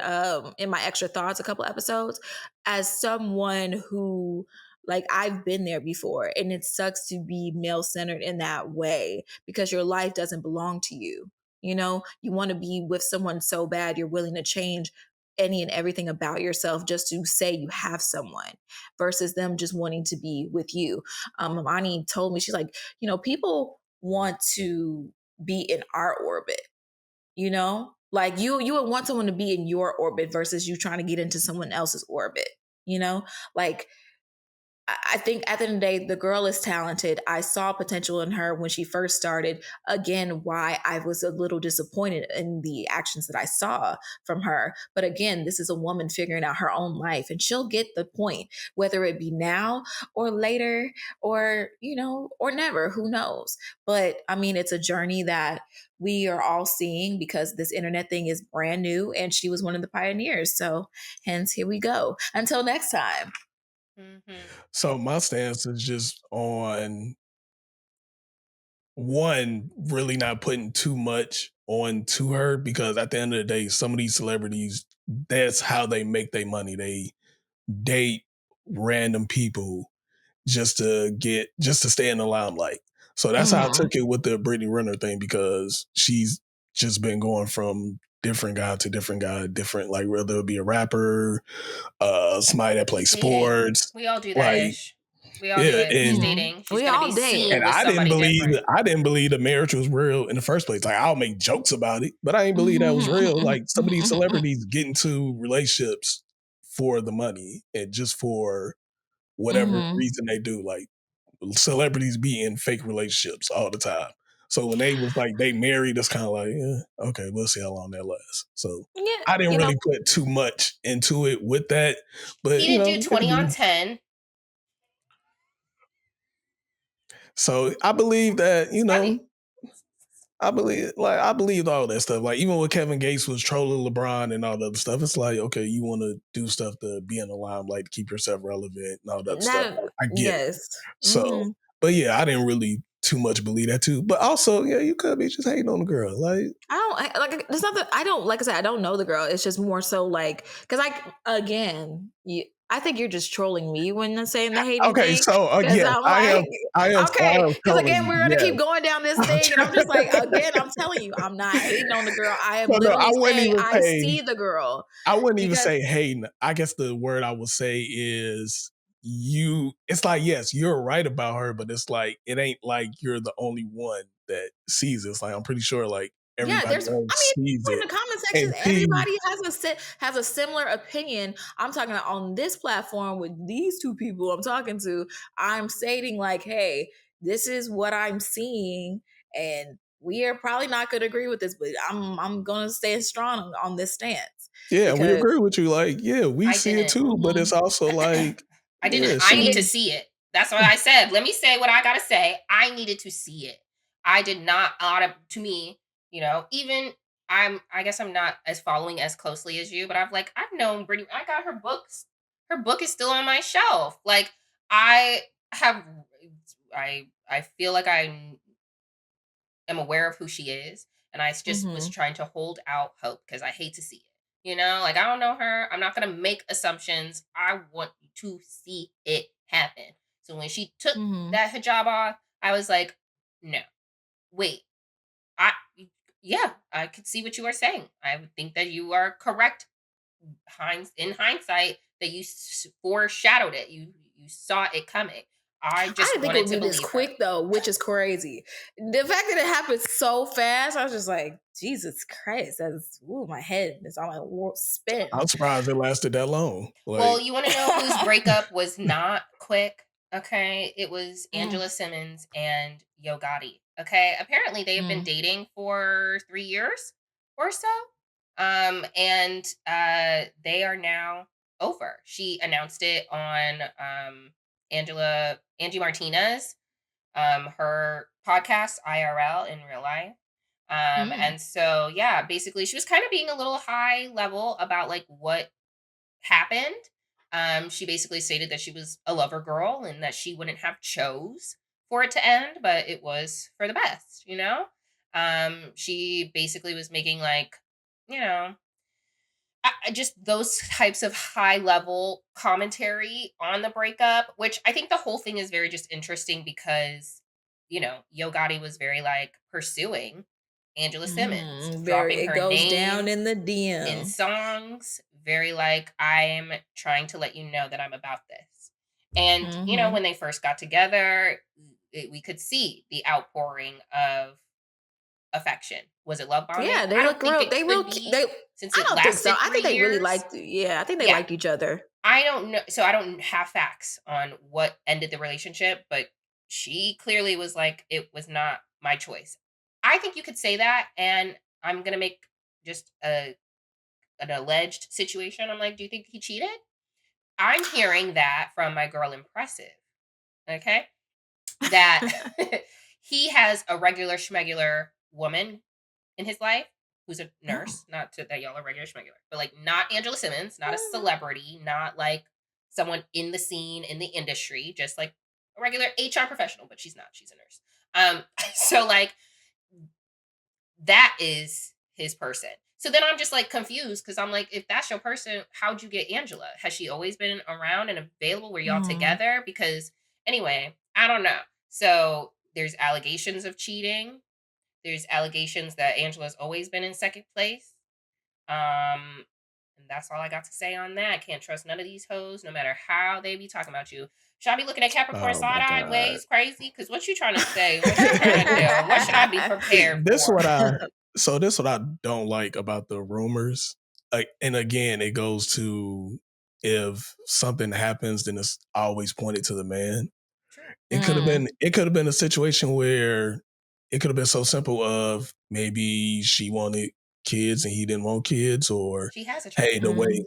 in my extra thoughts a couple episodes, as someone who, like, I've been there before, and it sucks to be male-centered in that way because your life doesn't belong to you. You want to be with someone so bad you're willing to change any and everything about yourself just to say you have someone versus them just wanting to be with you. Amani told me, she's like, people want to be in our orbit, like you would want someone to be in your orbit versus you trying to get into someone else's orbit, like I think at the end of the day, the girl is talented. I saw potential in her when she first started. Again, why I was a little disappointed in the actions that I saw from her. But again, this is a woman figuring out her own life, and she'll get the point, whether it be now or later or, or never, who knows? But I mean, it's a journey that we are all seeing because this internet thing is brand new and she was one of the pioneers. So hence, here we go. Until next time. Mm-hmm. So my stance is just on one, really not putting too much on to her because at the end of the day, some of these celebrities, that's how they make their money. They date random people just to stay in the limelight. So that's how I took it with the Brittany Renner thing because she's just been going from different guy to different guy, different, like whether it be a rapper, somebody that plays sports. We all do that ish. We all do it. She's dating. She's gonna be seen and with somebody different. I didn't believe the marriage was real in the first place. Like, I'll make jokes about it, but I didn't believe that was real. Like, some of these celebrities get into relationships for the money and just for whatever reason they do. Like, celebrities be in fake relationships all the time. So when they was like, they married, it's kind of like, yeah, okay, we'll see how long that lasts. So I didn't really put too much into it with that. But he didn't do 20 on 10. So I believe that, I believed all that stuff. Like, even when Kevin Gates was trolling LeBron and all that other stuff, it's like, okay, you want to do stuff to be in the limelight, to keep yourself relevant and all that stuff. I get it. So, but yeah, I didn't really too much believe that too. But also, yeah, you could be just hating on the girl. Like, There's not that I don't, like I said, I don't know the girl. It's just more so like, because I think you're just trolling me when I'm saying the hating okay, thing. so Because yes, I'm like, I am okay, because again, trolling we're you. gonna Yes. keep going down this thing, and I'm just like, again, I'm telling you, I'm not hating on the girl. I am So no, I literally wouldn't saying even I say. see the girl I wouldn't even because say hating. I guess the word I would say is you. It's like, yes, you're right about her, but it's like it ain't like you're the only one that sees it. It's like I'm pretty sure like yeah, everybody there's. I else mean, sees in it the comment section, and sees. everybody has a similar opinion. I'm talking about on this platform with these two people I'm talking to. I'm stating like, hey, this is what I'm seeing, and we are probably not going to agree with this, but I'm going to stand strong on this stance Yeah, we because agree with you. Like, yeah, we I see it didn't. too, but it's also like, I didn't. yeah, I she. need to see it. That's what I said. Let me say what I gotta say. I needed to see it. I did not. To me, even I guess I'm not as following as closely as you, but I've known Brittany. I got her books. Her book is still on my shelf. Like I have. I feel like I am aware of who she is, and I just was Mhm. trying to hold out hope because I hate to see it. Like I don't know her. I'm not gonna make assumptions. I want to see it happen. So when she took Mhm. that hijab off, I was like, no, wait, I yeah, I could see what you are saying. I would think that you are correct. In hindsight, that you foreshadowed it. You saw it coming. I I just didn't think it wanted would to be this believe her. quick though, which is crazy. The fact that it happened so fast, I was just like, Jesus Christ, my head is on my world spin. I'm surprised it lasted that long. Well, Like, you want to know whose breakup was not quick? Okay, it was Mm, Angela Simmons and Yo Gotti. Okay, apparently they have been mm, dating for 3 years or so, and they are now over. She announced it on Angie Martinez, her podcast IRL in real life. mm, And so yeah, basically she was kind of being a little high level about like what happened. She basically stated that she was a lover girl and that she wouldn't have chose for it to end, but it was for the best. She basically was making like, you know, just those types of high level commentary on the breakup, which I think the whole thing is very just interesting because, Yo Gotti was very like pursuing Angela Simmons, Very, dropping it her goes down name in the in DM. songs, very like, I'm trying to let you know that I'm about this. And, Mm-hmm. when they first got together, we could see the outpouring of affection. Was it love bombing? Yeah, they I don't look think real. it They could real. be They. since I it don't think so. lasted I think three they really years. liked. Yeah, I think they Yeah. liked each other. I don't know. So I don't have facts on what ended the relationship, but she clearly was like, it was not my choice. I think you could say that. And I'm going to make just an alleged situation. I'm like, do you think he cheated? I'm hearing that from my girl Impressive. Okay. That he has a regular schmegular woman in his life who's a Oh. nurse, not to that y'all are regular schmegular, but like not Angela Simmons, not a celebrity, not like someone in the scene, in the industry, just like a regular HR professional, but she's not, she's a nurse. So like that is his person. So then I'm just like confused because I'm like, if that's your person, how'd you get Angela? Has she always been around and available? Were y'all Mm. together? Because anyway, I don't know. So there's allegations of cheating. There's allegations that Angela's always been in second place. And that's all I got to say on that. Can't trust none of these hoes, no matter how they be talking about you. Should I be looking at Capricorn oh my side-eyed god, ways crazy? Because what you trying to say? What you trying to do? What should I be prepared this for? what I. So this what I don't like about the rumors. Like, and again, it goes to if something happens, then it's always pointed to the man. True. It could have Mm. been. It could have been a situation where it could have been so simple of maybe she wanted kids and he didn't want kids, or She has a hey, child. the way. Mm.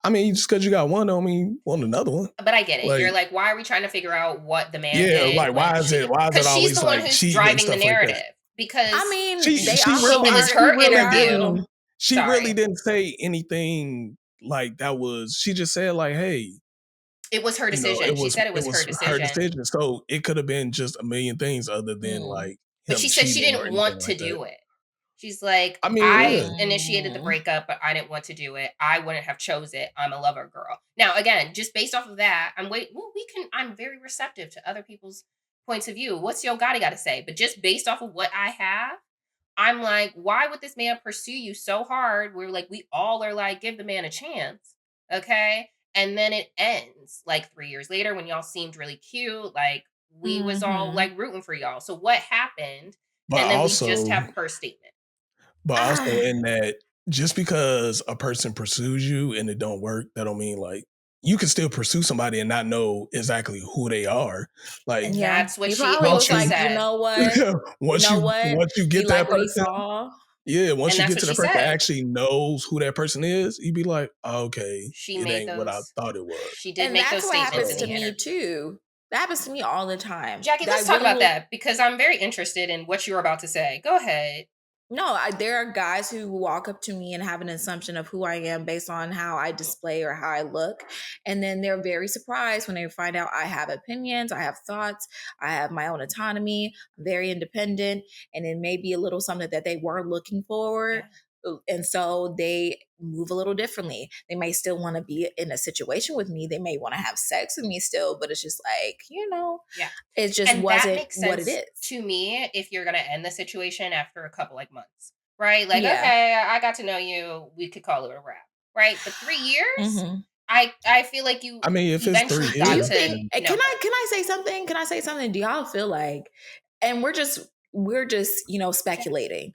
I mean, just because you got one, don't mean you want another one. But I get it. Like, You're like, why are we trying to figure out what the man yeah, did like when why she? is it Because she's the always one like who's cheating and driving the stuff like that? narrative. I Because mean, they She also it really was are. her interview. Now. she really Sorry. didn't say anything like that was she just said like, hey, It was her You know, decision. She said it it was her was her decision. decision. So it could have been just a million things other than Mm. like But him she said she cheating or didn't anything want to like that. do it. She's like, I mean, yeah. I initiated the breakup, but I didn't want to do it. I wouldn't have chose it. I'm a lover girl. Now, again, just based off of that, I'm very receptive to other people's points of view. What's Yo Gotti got to say? But just based off of what I have, I'm like, why would this man pursue you so hard? We're like, we all are like, give the man a chance. Okay. And then it ends like 3 years later when y'all seemed really cute. Like, we was all Mhm. like rooting for y'all. So what happened? But And then we just also have her statement. But also Ah, in that just because a person pursues you and it don't work, that don't mean like you can still pursue somebody and not know exactly who they are. Like And yeah. that's what He she probably once was also like, you you said. know what? You know what? once you He get that liked what he person, saw. yeah, once And you that's get what to the she person that said. actually knows who that person is, you be like, oh, okay, She it made ain't what I those, thought it was. she did And make that's those what statements happens in So to the me interview. too. That happens to me all the time. Jackie, I let's talk really about will. that because I'm very interested in what you're about to say. Go ahead. No, there are guys who walk up to me and have an assumption of who I am based on how I display or how I look. And then they're very surprised when they find out I have opinions, I have thoughts, I have my own autonomy, I'm very independent, and it may be a little something that they weren't looking for. Yeah. And so they move a little differently. They may still want to be in a situation with me. They may want to have sex with me still, but it's just like, Yeah. it just And that wasn't makes what it sense is. to me if you're going to end the situation after a couple like months, right? Like, Yeah. okay, I got to know you. We could call it a wrap, right? But 3 years, Mm-hmm. I feel like you I mean, if it's three eventually Do got you years, to think then know her. can I say something? Can I say something? Do y'all feel like and we're just, Jackie. speculating.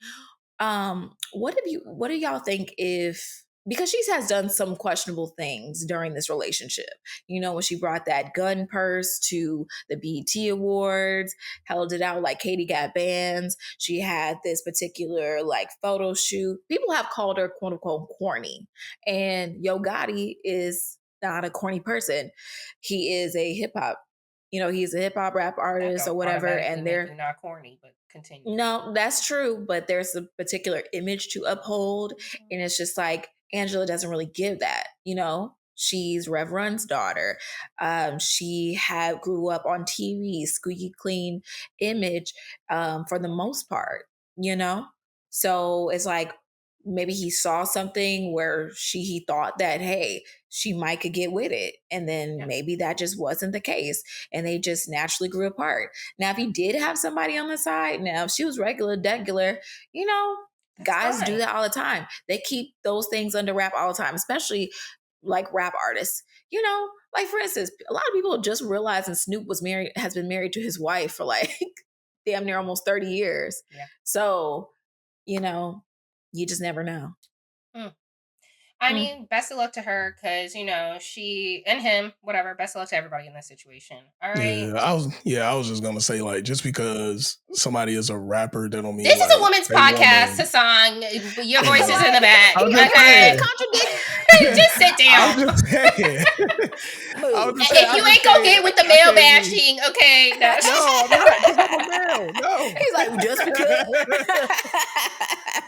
Mhm. What do y'all think if because she has done some questionable things during this relationship. When she brought that gun purse to the BET Awards, held it out like Katie got bands. She had this particular like photo shoot. People have called her quote unquote corny. And Yo Gotti is not a corny person. He is a hip hop, he's a hip hop rap That artist or don't whatever. automatically And make you they're not corny, but continue. no, that's true, but there's a particular image to uphold, Mhm. and it's just like Angela doesn't really give that. She's Rev Run's daughter. She had grew up on TV, squeaky clean image, for the most part. You know, so it's like maybe he saw something where he thought that hey she might could get with it, and then Yeah, maybe that just wasn't the case, and they just naturally grew apart. Now, if he did have somebody on the side, now if she was degular, you know, that's guys do fine. that all the time. They keep those things under wrap all the time, especially like rap artists. Like for instance, a lot of people just realizing Snoop has been married to his wife for like damn near almost 30 years. Yeah. So, you know, you just never know. Mm. I Mm. mean, best of luck to her because, she and him, whatever. Best of luck to everybody in this situation. All right. I was just gonna say like just because somebody is a rapper, that don't mean This is a like woman's they podcast, wanna Hassan. Your voice is in Like, the back. I was y'all just always Okay. saying. contradict. Just sit I down. was just saying. I was Move. just saying. If you ain't gonna get with the I male can't be. bashing, okay. No. No, I'm not because I'm a male. No. He's like, just because.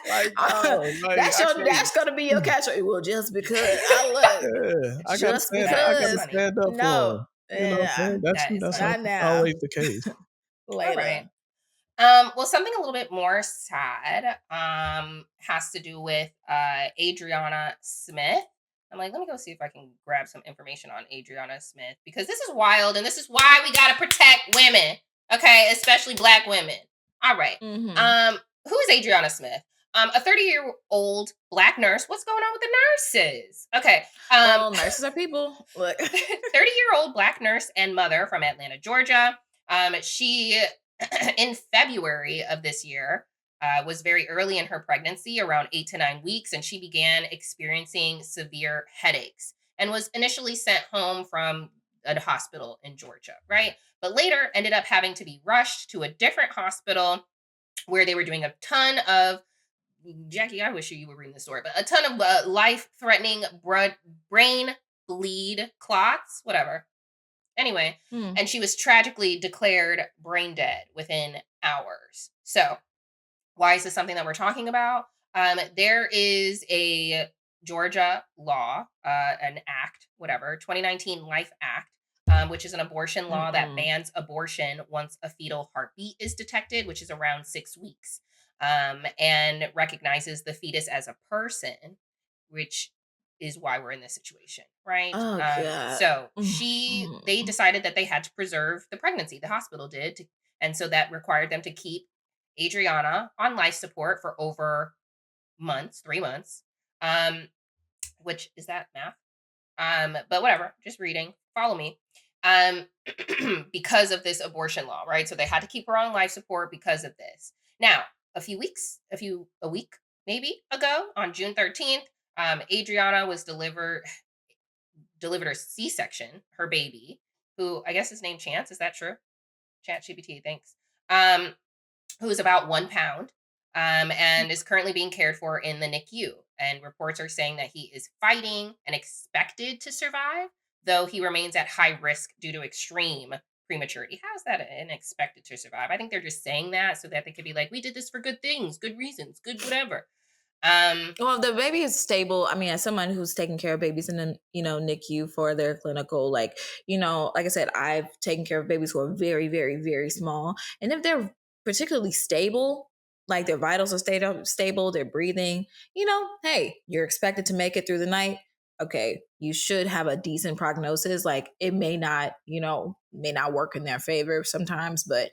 Like no, like That's I that's gonna be your can't. catch. Well, just because I look, Yeah, I gotta just stand. I That's gotta because. funny. stand up for No, him. You know what I'm saying? That's That is that's not funny. not now. always the case. All right. Later. Well, something a little bit more sad has to do with Adriana Smith. I'm like, let me go see if I can grab some information on Adriana Smith because this is wild and this is why we gotta protect women, okay, especially black women. All right. Mm-hmm. Who is Adriana Smith? A 30-year-old black nurse. What's going on with the nurses? Okay. Well, nurses are people. Look. 30-year-old black nurse and mother from Atlanta, Georgia. She, in February of this year, was very early in her pregnancy, around 8 to 9 weeks, and she began experiencing severe headaches and was initially sent home from a hospital in Georgia, right? But later ended up having to be rushed to a different hospital where they were doing a ton of Jackie, I wish you were reading the story, but a ton of life-threatening brain bleed clots, whatever. Anyway, Hmm. and she was tragically declared brain dead within hours. So, why is this something that we're talking about? There is a Georgia law, an act, whatever, 2019 Life Act, which is an abortion law that Mm-mm. bans abortion once a fetal heartbeat is detected, which is around 6 weeks, and recognizes the fetus as a person, which is why we're in this situation, right? Oh God. So they Mm-mm. decided that they had to preserve the pregnancy. The hospital did, and so that required them to keep Adriana on life support for over months, 3 months. Um, which is that math? But whatever, just reading. Follow me. Um, because of this abortion law, right? So they had to keep her on life support because of this. Now, a week maybe ago, on June 13th, Adriana was delivered a C-section, her baby, who I guess is named Chance. Is that true? Chat GPT, thanks. Um, who is about 1 pound, and is currently being cared for in the NICU. And reports are saying that he is fighting and expected to survive, though he remains at high risk due to extreme prematurity. How's that an expected to survive? I think they're just saying that so that they could be like, we did this for good things, good reasons, good whatever. Well, if the baby is stable, I mean, as someone who's taking care of babies in the, NICU for their clinical, like, like I said, I've taken care of babies who are very, very, very small. And if they're particularly stable, like their vitals are stable, they're breathing, hey, you're expected to make it through the night. Okay, you should have a decent prognosis. Like it may not work in their favor sometimes, but,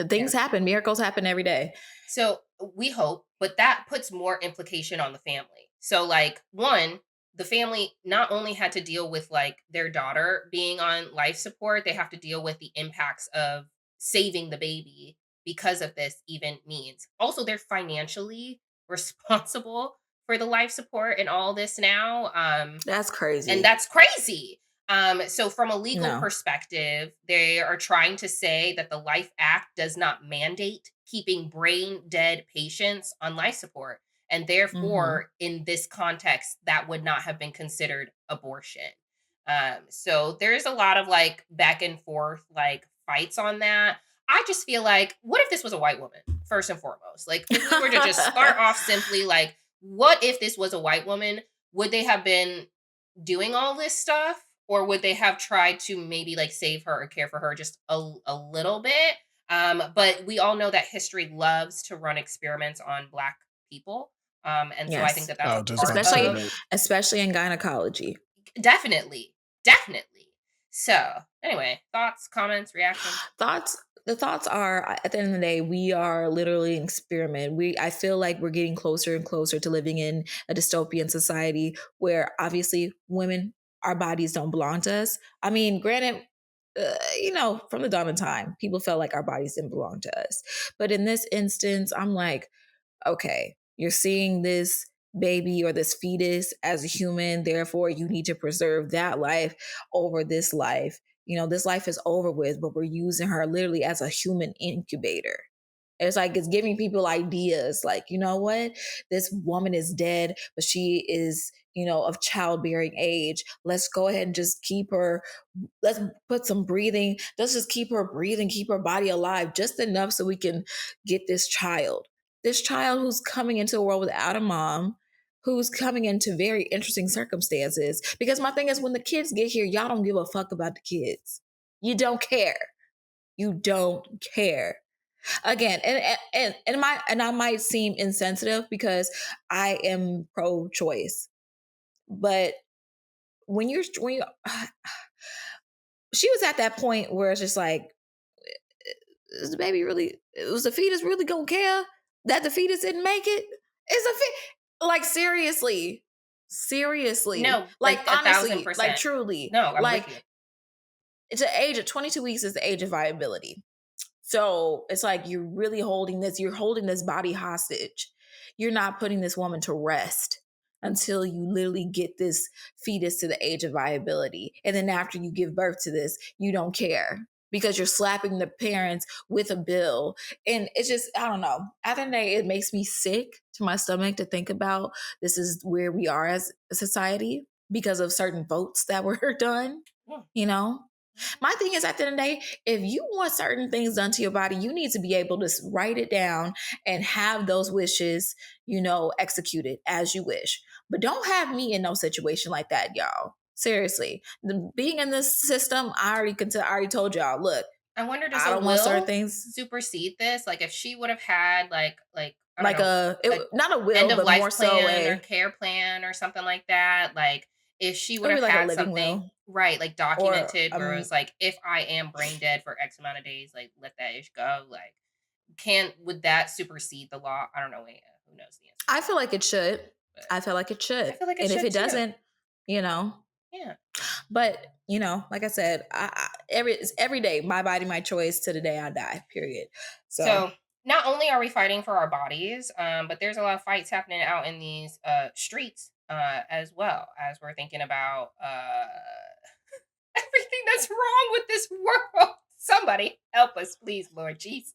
things happen, miracles happen every day. So we hope, but that puts more implication on the family. So, like, one, the family not only had to deal with like their daughter being on life support, they have to deal with the impacts of saving the baby because of this even means. Also, they're financially responsible for the life support and all this now. That's And crazy. that's crazy. So, from a legal No. perspective, they are trying to say that the Life Act does not mandate keeping brain dead patients on life support. And Mm-hmm. therefore, in this context, that would not have been considered abortion. So, there's a lot of like back and forth, like fights on that. I just feel like, what if this was a white woman, first and foremost? Like, if we were to just start off simply, like, what if this was a white woman? Would they have been doing all this stuff, or would they have tried to maybe like save her or care for her just a little bit? But we all know that history loves to run experiments on black people, and so I think Yes. that that's I a was just part about to say especially of that. especially in gynecology. definitely. So anyway, thoughts, comments, reactions. The thoughts are, at the end of the day, we are literally an experiment. I feel like we're getting closer and closer to living in a dystopian society where obviously women, our bodies don't belong to us. I mean, granted, from the dawn of time, people felt like our bodies didn't belong to us, but in this instance, I'm like, okay, you're seeing this baby or this fetus as a human, therefore you need to preserve that life over this life. This life is over with, but we're using her literally as a human incubator. It's like it's giving people ideas like, you know what? This woman is dead, but she is, of childbearing age. Let's go ahead and just keep her. Let's put some breathing. Let's just keep her breathing, keep her body alive just enough so we can get this child. This child who's coming into a world without a mom, who's coming into very interesting circumstances. Because my thing is, when the kids get here, y'all don't give a fuck about the kids. You don't care. You don't care. Again, and I might seem insensitive because I am pro-choice, but when you she was at that point where it's just like, is the baby really, was the fetus really gonna care that the fetus didn't make it? Is like seriously, No, like like a thousand honestly, like percent. truly, No, I'm with like you. it's the age of 22 weeks is the age of viability. So it's like you're holding this body hostage. You're not putting this woman to rest until you literally get this fetus to the age of viability. And then after you give birth to this, you don't care because you're slapping the parents with a bill. And it's just, I don't know. At the end of the day, it makes me sick to my stomach to think about this is where we are as a society because of certain votes that were done, Yeah. you know? My thing is, at the end of the day, if you want certain things done to your body, you need to be able to write it down and have those wishes, executed as you wish. But don't have me in no situation like that, y'all. Seriously, being in this system, I already told y'all. Look, I wonder, does I a don't want certain will things. supersede this? Like, if she would have had like I don't Like know, not a end will, of but life more so plan or care plan or something like that. Like, if she would maybe have like a had living something will, right, like or documented, where it was like, if I am brain dead for X amount of days, like let that ish go. Like, would that supersede the law? I don't know. Who knows the answer to I feel like it should. that? I feel like it I should. feel like it And if should it too. doesn't, Yeah. But like I said, every day, my body, my choice to the day I die. Period. So not only are we fighting for our bodies, but there's a lot of fights happening out in these streets as well, as we're thinking about everything that's wrong with this world. Somebody help us, please, Lord Jesus.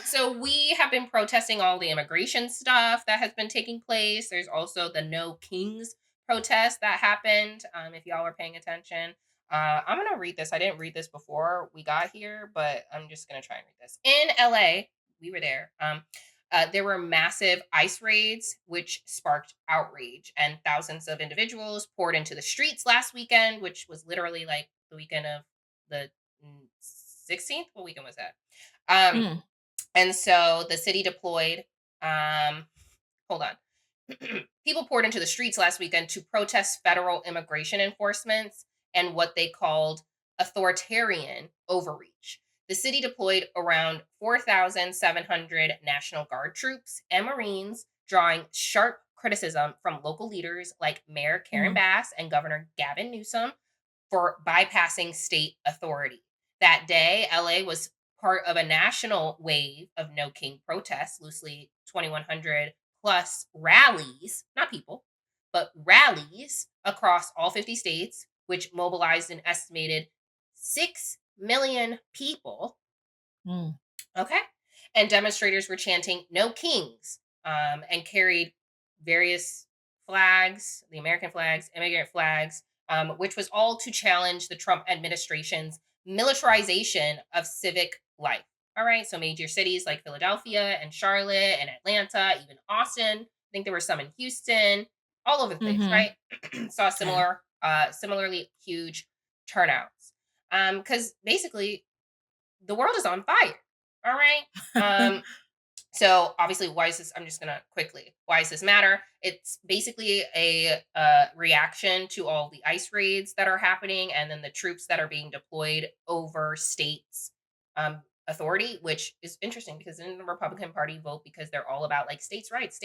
So we have been protesting all the immigration stuff that has been taking place. There's also the No Kings protest that happened. If y'all are paying attention, I'm gonna read this. I didn't read this before we got here, but I'm just gonna try and read this. In LA, we were there. There were massive ICE raids, which sparked outrage, and thousands of individuals poured into the streets last weekend, which was literally like the weekend of the 16th. What weekend was that? Mm. And so the city deployed, hold on. People poured into the streets last weekend to protest federal immigration enforcements and what they called authoritarian overreach. The city deployed around 4,700 National Guard troops and Marines, drawing sharp criticism from local leaders like Mayor Karen Bass and Governor Gavin Newsom for bypassing state authority. That day, LA was part of a national wave of No King protests, loosely 2,100 plus rallies, not people, but rallies across all 50 states, which mobilized an estimated 6 million people. Okay. And demonstrators were chanting "No Kings" and carried various flags, the American flags, immigrant flags, which was all to challenge the Trump administration's militarization of civic life. All right. So major cities like Philadelphia and Charlotte and Atlanta, even Austin. I think there were some in Houston, all over the place, right? Saw similarly huge turnouts. Because basically the world is on fire. All right. So obviously, why is this? I'm just gonna quickly. Why does this matter? It's basically a reaction to all the ICE raids that are happening, and then the troops that are being deployed over states' authority, which is interesting because in the Republican Party vote because they're all about like states' rights,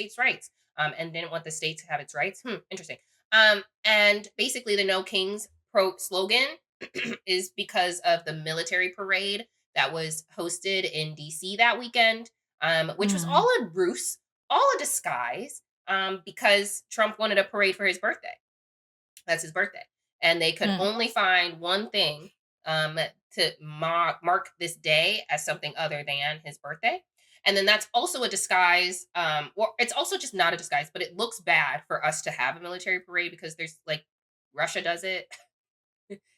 and didn't want the state to have its rights. Interesting. And basically, the No Kings pro slogan is because of the military parade that was hosted in DC that weekend, which was all a ruse, all a disguise, because Trump wanted a parade for his birthday. That's his birthday. And they could only find one thing to mark this day as something other than his birthday. And then that's also a disguise, or it's also just not a disguise, but it looks bad for us to have a military parade because there's like Russia does it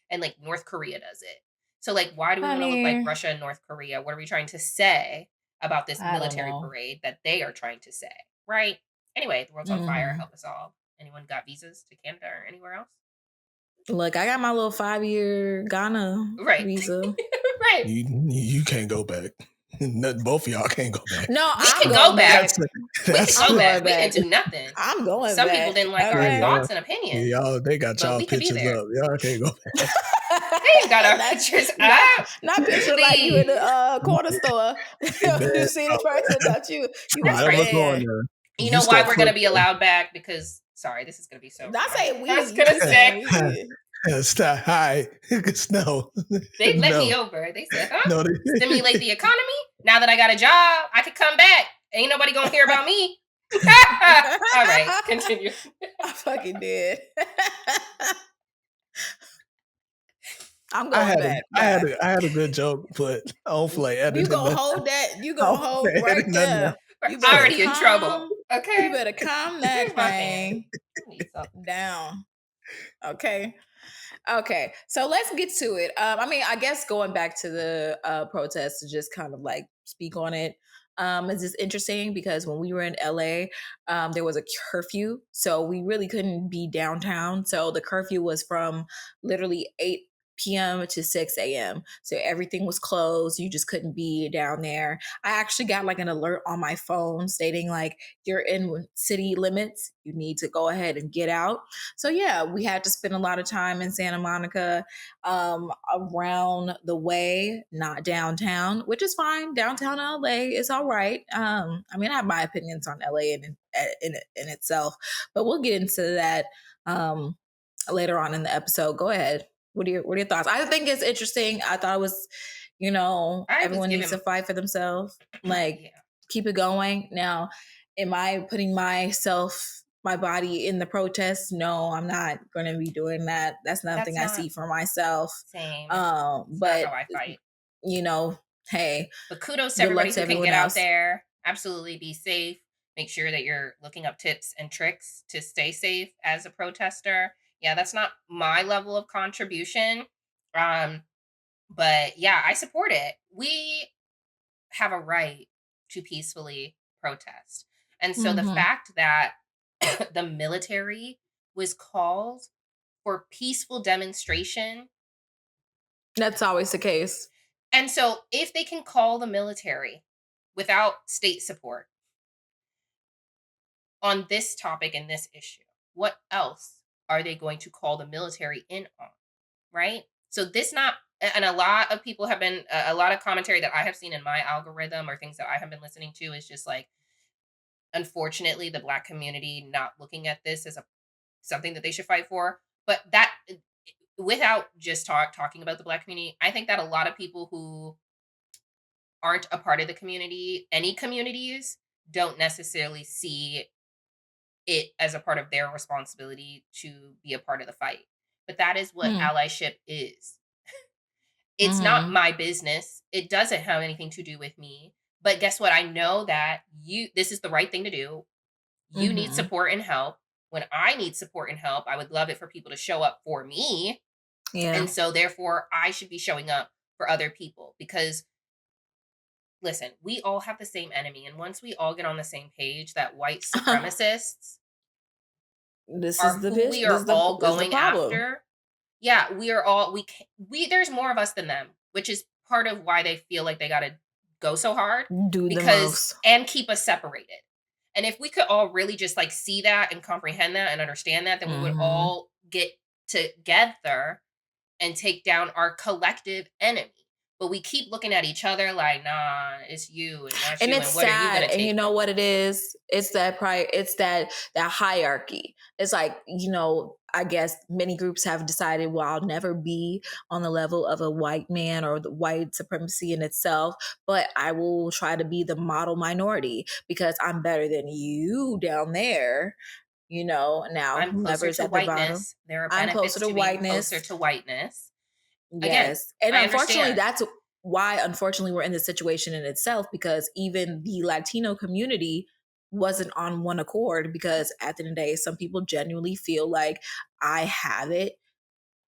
and like North Korea does it. So like, why do we want to look like Russia and North Korea? What are we trying to say about this military parade that they are trying to say? Right. Anyway, the world's on fire. Help us all. Anyone got visas to Canada or anywhere else? Look, I got my little 5-year Ghana visa. Right. You can't go back. Both of y'all can't go back. No, we can go back. We can go back. We can do nothing. I'm going Some back. people didn't like our thoughts and opinions. Y'all, they got y'all pictures up. Y'all can't go back. They ain't got our pictures up. Not pictures like you in the corner store. You see the person that you You know why we're going to be allowed back? Because, sorry, this is going to be so Not say we. I was going to say. Stop. Hi. No. They let me over. They said, huh? Stimulate the economy. Now that I got a job, I could come back. Ain't nobody going to hear about me. All right, continue. I fucking did. I'm going back. I had a good joke, but hopefully you gonna hold that. You gonna hold right there. You already in trouble. Okay, you better calm that thing down. Okay. Okay, so let's get to it. I mean, I guess going back to the protest to just kind of like speak on it. It's just interesting because when we were in LA, there was a curfew, so we really couldn't be downtown. So the curfew was from literally 8 p.m. to 6 a.m. So everything was closed. You just couldn't be down there. I actually got like an alert on my phone stating like you're in city limits. You need to go ahead and get out. So yeah, we had to spend a lot of time in Santa Monica, around the way, not downtown, which is fine. Downtown LA is all right. I mean, I have my opinions on LA in itself, but we'll get into that later on in the episode. Go ahead. What are your thoughts? I think it's interesting. I thought it was, I was everyone needs to given, fight for themselves. Like, yeah, keep it going. Now, am I putting my body in the protest? No, I'm not going to be doing that. That's that's nothing I not see for myself. same. It's not But how I fight. hey, But kudos to good luck everybody to who can everyone get out else. there. Absolutely be safe. Make sure that you're looking up tips and tricks to stay safe as a protester. Yeah, that's not my level of contribution. Um, but yeah, I support it. We have a right to peacefully protest. And so the Hmm. fact that the military was called for peaceful demonstration. That's always the case. And so if they can call the military without state support on this topic and this issue, what else are they going to call the military in on? Right? So this not and a lot of people have been a lot of commentary that I have seen in my algorithm or things that I have been listening to is just like unfortunately the black community not looking at this as a something that they should fight for. But that without just talking about the black community, I think that a lot of people who aren't a part of the community, any communities, don't necessarily see it as a part of their responsibility to be a part of the fight. But that is what Hmm. allyship is. It's not Hmm. my business. It doesn't have anything to do with me. But guess what? I know that this is the right thing to do. You need Hmm. support and help. When I need support and help, I would love it for people to show up for me. Yeah. And so therefore I should be showing up for other people because listen, we all have the same enemy. And once we all get on the same page that white supremacists This are is who we are all this is the going problem. after, yeah, we are all we there's more of us than them, which is part of why they feel like they got to go so hard Do the because most. and keep us separated. And if we could all really just like see that and comprehend that and understand that, then we would Hmm. all get together and take down our collective enemy. But we keep looking at each other like, nah, it's you and that's And you. it's And what are you sad. going to And you take know from what me? it is? It's that hierarchy. It's like, I guess many groups have decided, well, I'll never be on the level of a white man or the white supremacy in itself, but I will try to be the model minority because I'm better than you down there. Now I'm whomever closer is to at the bottom, whiteness. There are I'm closer benefits to to being closer whiteness. to whiteness. Again, Yes. And I unfortunately, understand. that's why, unfortunately, we're in this situation in itself because even the Latino community wasn't on one accord because at the end of the day, some people genuinely feel like I have it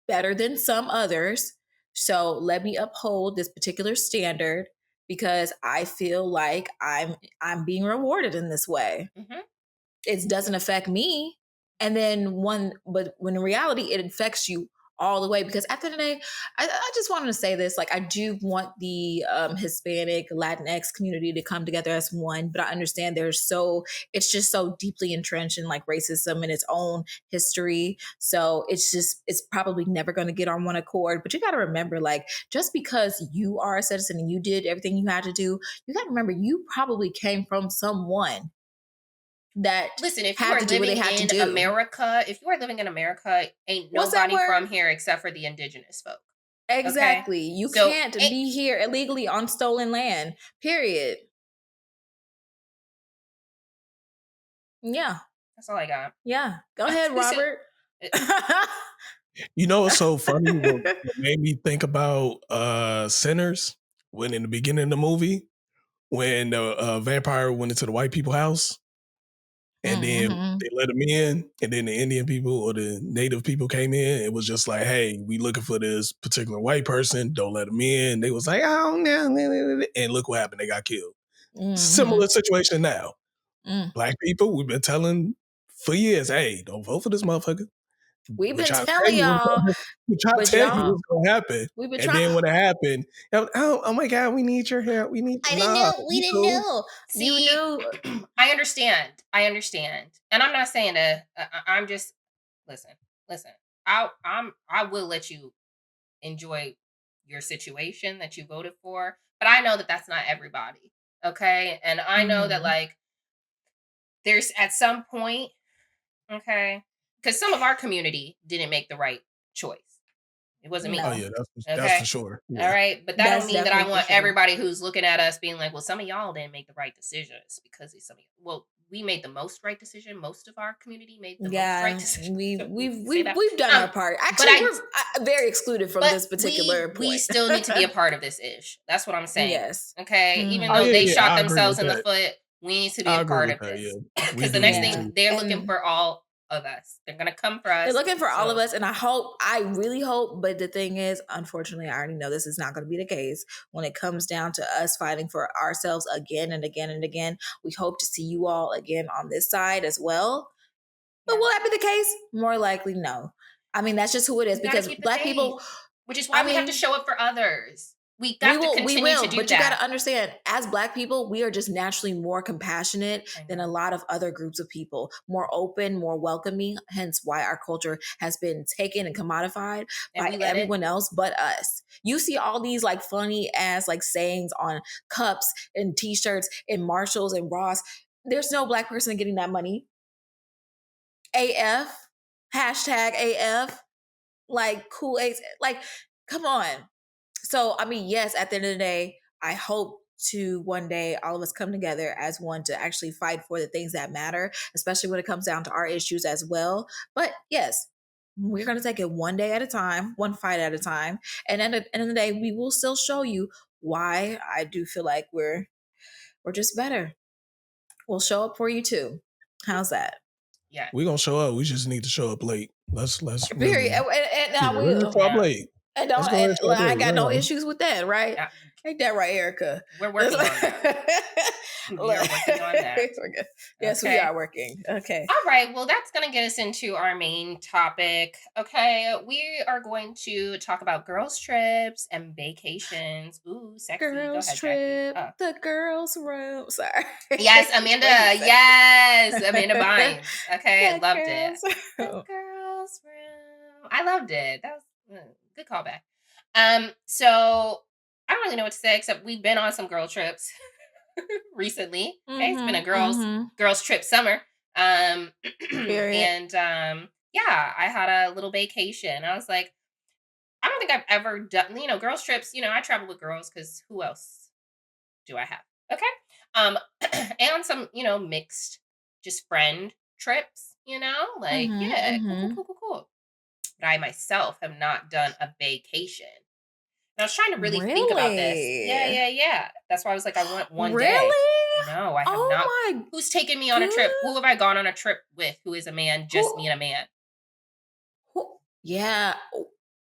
better than some others. So let me uphold this particular standard because I feel like I'm being rewarded in this way. Hmm. It doesn't affect me. And then but when in reality, it affects you all the way because at the end of the day, I just wanted to say this. Like, I do want the Hispanic, Latinx community to come together as one, but I understand it's just so deeply entrenched in like racism and its own history. So it's probably never going to get on one accord. But you got to remember, like, just because you are a citizen and you did everything you had to do, you got to remember you probably came from someone that Listen, if you had are to do what they living had to in do. America, if you are living in America, ain't What's that nobody word? from here except for the indigenous folk. Okay? Exactly. You So, can't be here illegally on stolen land. Period. Yeah. that's all I got. Yeah. Go ahead, Robert. You know what's so funny? What made me think about Sinners when in the beginning of the movie when the vampire went into the white people house And then Mm-hmm. they let them in, and then the Indian people or the native people came in. It was just like, hey, we looking for this particular white person. Don't let them in. They was like, oh, no. And look what happened. They got killed. Mm-hmm. Similar situation now. Mm. Black people, we've been telling for years, hey, don't vote for this motherfucker. We've We been try to tell telling you y'all, we try to but tell you y'all, what's gonna happen. we've been And trying. then when it happened, oh my God, we need your help. We need I didn't nah, know. We you didn't cool. know. You See, knew. I understand. And I'm not saying that. I'm just listen. I will let you enjoy your situation that you voted for, but I know that that's not everybody. Okay, and I know that Mm-hmm. like there's at some point, okay, because some of our community didn't make the right choice. It wasn't me. Oh No, yeah, that's for Okay. sure. All Yeah. right. But that don't that's mean that I definitely for want sure. everybody who's looking at us being like, well, some of y'all didn't make the right decisions because of some of you. Well, we made the most right decision. Most of our community made the most right Yeah, decision. we So we we've can say we've that. we've done Um, our part. but Actually, I we're very excluded from but this particular we point. still need to be a part of this ish. That's what I'm saying. Yes. Okay. Even Oh Mm-hmm. though yeah, they yeah. shot I agree themselves with in the that. foot, we need to be I a agree part with of that. this. Yeah, we Because the do next need Yeah, thing they're looking and for all of us. They're gonna come for they're us. looking for all of So us, and I really hope, but the thing is, unfortunately, I already know this is not going to be the case when it comes down to us fighting for ourselves again and again and again. We hope to see you all again on this side as well. But yeah. will that be the case? More likely, no. I mean, that's just who it is We gotta because keep the Black faith. people, Which is I why we have to mean, show up for others. We we got to will, we continue to will, do but you got that. to understand, as Black people, we are just naturally more compassionate I than a know. lot of other groups of people, more open, more welcoming. Hence, why our culture has been taken and commodified And by we let it. everyone else but us. You see all these like funny ass like sayings on cups and T-shirts and Marshalls and Ross. There's no Black person getting that money. AF, hashtag AF, like cool. Like, come on. So, I mean, yes, at the end of the day, I hope to one day all of us come together as one to actually fight for the things that matter, especially when it comes down to our issues as well. But yes, we're going to take it one day at a time, one fight at a time. And at the end of the day, we will still show you why I do feel like we're just better. We'll show up for you too. How's that? Yeah. We're gonna show up. We just need to show up late. Let's Period. really And yeah, now we're gonna show up Yeah. late. and Let's don't go ahead and and show up like, I late. got no Yeah. issues with that, right? Yeah. Ain't that right, Erica? We're working on that. We Look. are working on that. Yes, we Okay. are working. Okay. All right. Well, that's going to get us into our main topic. Okay. We are going to talk about girls' trips and vacations. Ooh, sexy. Go Girls ahead, Jackie. trip, the girls room. Sorry. Yes, Amanda. What you say? Yes, Amanda Bynes. Okay. The Loved it. girls The room. girls' room. I loved it. That was good callback. So I don't really know what to say except we've been on some girl trips recently. Okay, it's been a Mm-hmm. girls trip summer. Um, Period. and yeah, I had a little vacation. I was like, I don't think I've ever done, girls trips. I travel with girls because who else do I have? Okay, um, and some, mixed, just friend trips. Like Mm-hmm. yeah, cool, cool, Mm-hmm. cool, cool, cool. But I myself have not done a vacation. And I was trying to really think about this. Yeah, Really? yeah, yeah. That's why I was like, I want one day. Really? No, I have not. Oh my Who's taken me on a good. trip? Who have I gone on a trip with? Who is a man? Just me Who? and a man. Yeah.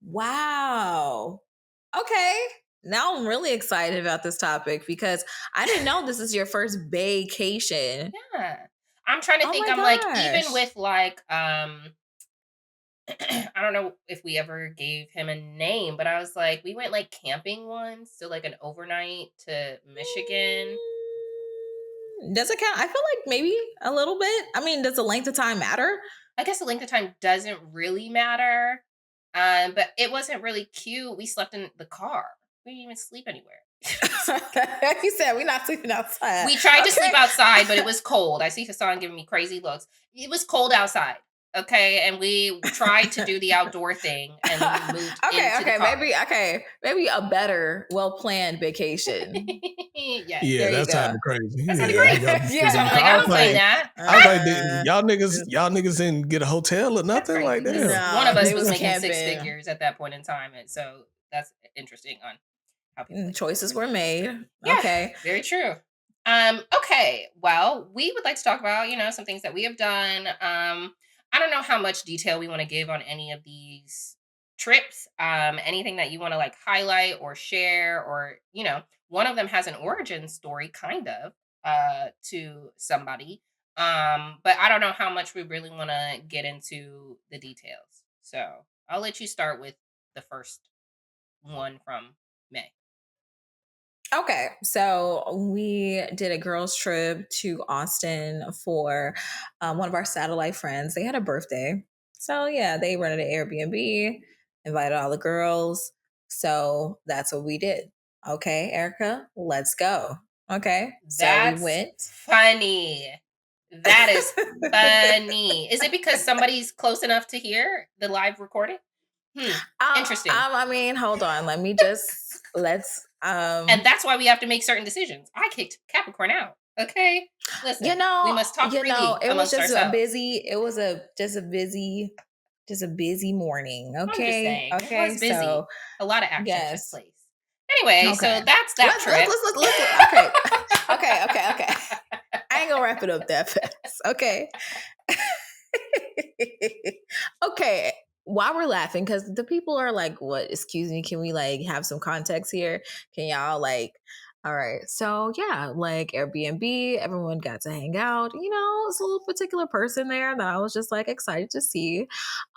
Wow. Okay. Now I'm really excited about this topic because I didn't know this is your first vacation. Yeah. I'm trying to Oh think. my I'm like, even gosh. with like, I don't know if we ever gave him a name, but I was like, we went like camping once, so like an overnight to Michigan. Does it count? I feel like maybe a little bit. I mean, does the length of time matter? I guess the length of time doesn't really matter. But it wasn't really cute. We slept in the car. We didn't even sleep anywhere. He said we're not sleeping outside. We tried to Okay. sleep outside, but it was cold. I see Hassan giving me crazy looks. It was cold outside. Okay, and we tried to do the outdoor thing, and then we moved into the car. Maybe a better, well planned vacation. Yes, Yeah, There you that go. sounded crazy. that sounded Yeah, great. y'all be Yeah. So sleeping I'm in the like, car. I I don't was claim like, that. y'all niggas didn't get a hotel or That's nothing like crazy because that. one of No, us they was was making six camping. figures at that point in time, and so that's interesting on how people like to Choices live were their lives. made. Yeah, Okay. very true. Okay. Well, we would like to talk about, some things that we have done. I don't know how much detail we want to give on any of these trips. Anything that you want to like highlight or share, or, one of them has an origin story kind of to somebody. But I don't know how much we really want to get into the details. So I'll let you start with the first one from May. Okay, so we did a girls' trip to Austin for one of our satellite friends. They had a birthday. So, yeah, they rented an Airbnb, invited all the girls. So, that's what we did. Okay, Erica, let's go. Okay, so we That's went. funny. That is funny. Is it because somebody's close enough to hear the live recording? Interesting. I mean, hold on. Let's And that's why we have to make certain decisions. I kicked Capricorn out. Okay. Listen, we must talk freely it was amongst just ourselves. just a busy morning. Okay. I'm just saying, Okay. it was busy. So a lot of action yes. took place. Anyway, Okay. so that's that trip. Okay. I ain't gonna wrap it up that fast. Okay. Okay. While we're laughing, because the people are like, what? Excuse me, can we like have some context here? Can y'all like, all right. So yeah, like Airbnb, everyone got to hang out. It's a little particular person there that I was just like excited to see.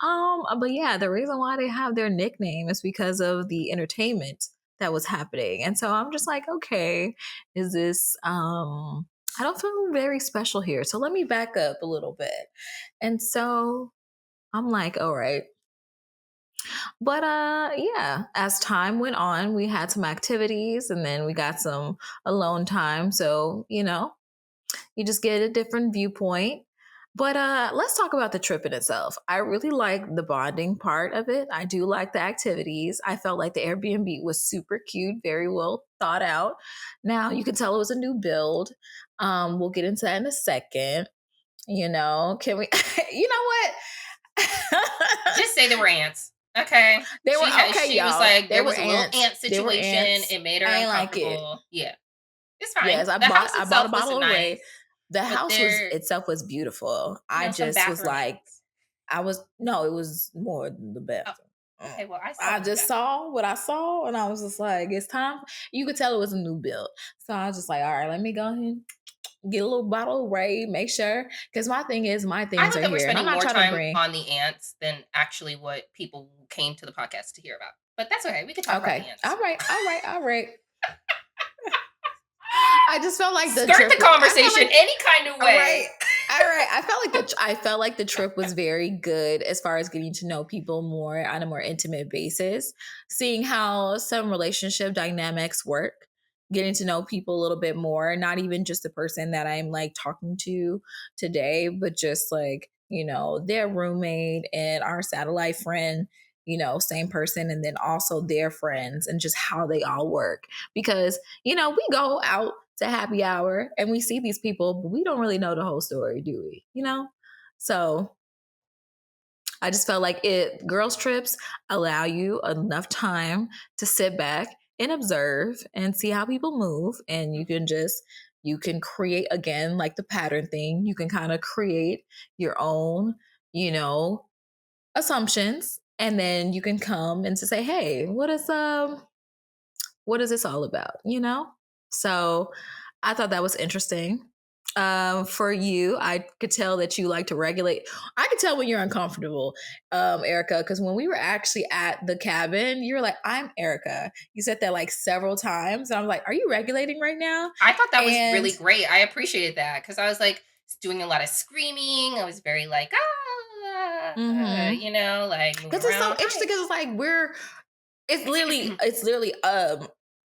But yeah, the reason why they have their nickname is because of the entertainment that was happening. And so I'm just like, okay, is this I don't feel very special here. So let me back up a little bit. And so I'm like, all right. But yeah, as time went on, we had some activities and then we got some alone time. So, you just get a different viewpoint. But let's talk about the trip in itself. I really like the bonding part of it. I do like the activities. I felt like the Airbnb was super cute, very well thought out. Now you can tell it was a new build. We'll get into that in a second. Can we? You know what? Just say there were ants. Okay. They were okay, She y'all. was like, there There were was a little ants. ant There were situation. ants. It made her I ain't like it. uncomfortable. Yeah. It's fine. Yes, I The house bought a itself bottle of was Ray. nice. The But house there, itself was beautiful. I some just was bathroom like, ants. no, it was more than the Oh, bathroom. okay, well, I saw I them in the just bathroom. saw what I saw, and I was just like, it's time. You could tell it was a new build. So I was just like, all right, let me go ahead and get a little bottle of Ray, make sure. Because my thing is, my I things love are that we're here. And I'm spending not more trying to time bring. on the ants than actually what people came to the podcast to hear about. But that's okay. We could talk about the Okay. ants. All right. I just felt like Skirt the conversation any kind of way. All right. I felt like the trip was very good as far as getting to know people more on a more intimate basis, seeing how some relationship dynamics work, getting to know people a little bit more, not even just the person that I'm like talking to today, but just like, their roommate and our satellite friend, same person, and then also their friends and just how they all work. Because, we go out to happy hour and we see these people, but we don't really know the whole story, do we? So I just felt like girls trips allow you enough time to sit back and observe and see how people move. And you can create, again, like the pattern thing, you can kind of create your own, assumptions. And then you can come and to say, hey, what is this all about? So I thought that was interesting. For you, I could tell that you like to regulate. I could tell when you're uncomfortable, Erica, because when we were actually at the cabin, you were like, I'm Erica. You said that like several times. And I'm like, are you regulating right now? I thought that was really great. I appreciated that because I was like doing a lot of screaming. I was very like, like because it's so interesting because it's like it's literally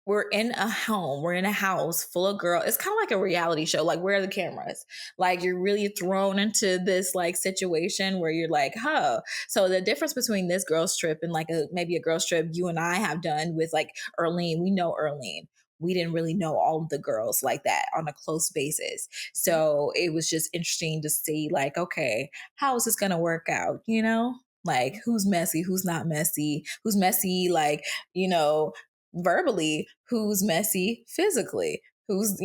we're in a home, we're in a house full of girls. It's kind of like a reality show. Like, where are the cameras? Like, you're really thrown into this like situation where you're like, huh. So the difference between this girls trip and like maybe a girls trip you and I have done with like Erlene, we know Erlene. We didn't really know all of the girls like that on a close basis. So it was just interesting to see like, okay, how is this going to work out? Like, who's messy, who's not messy, like, verbally, who's messy physically, who's,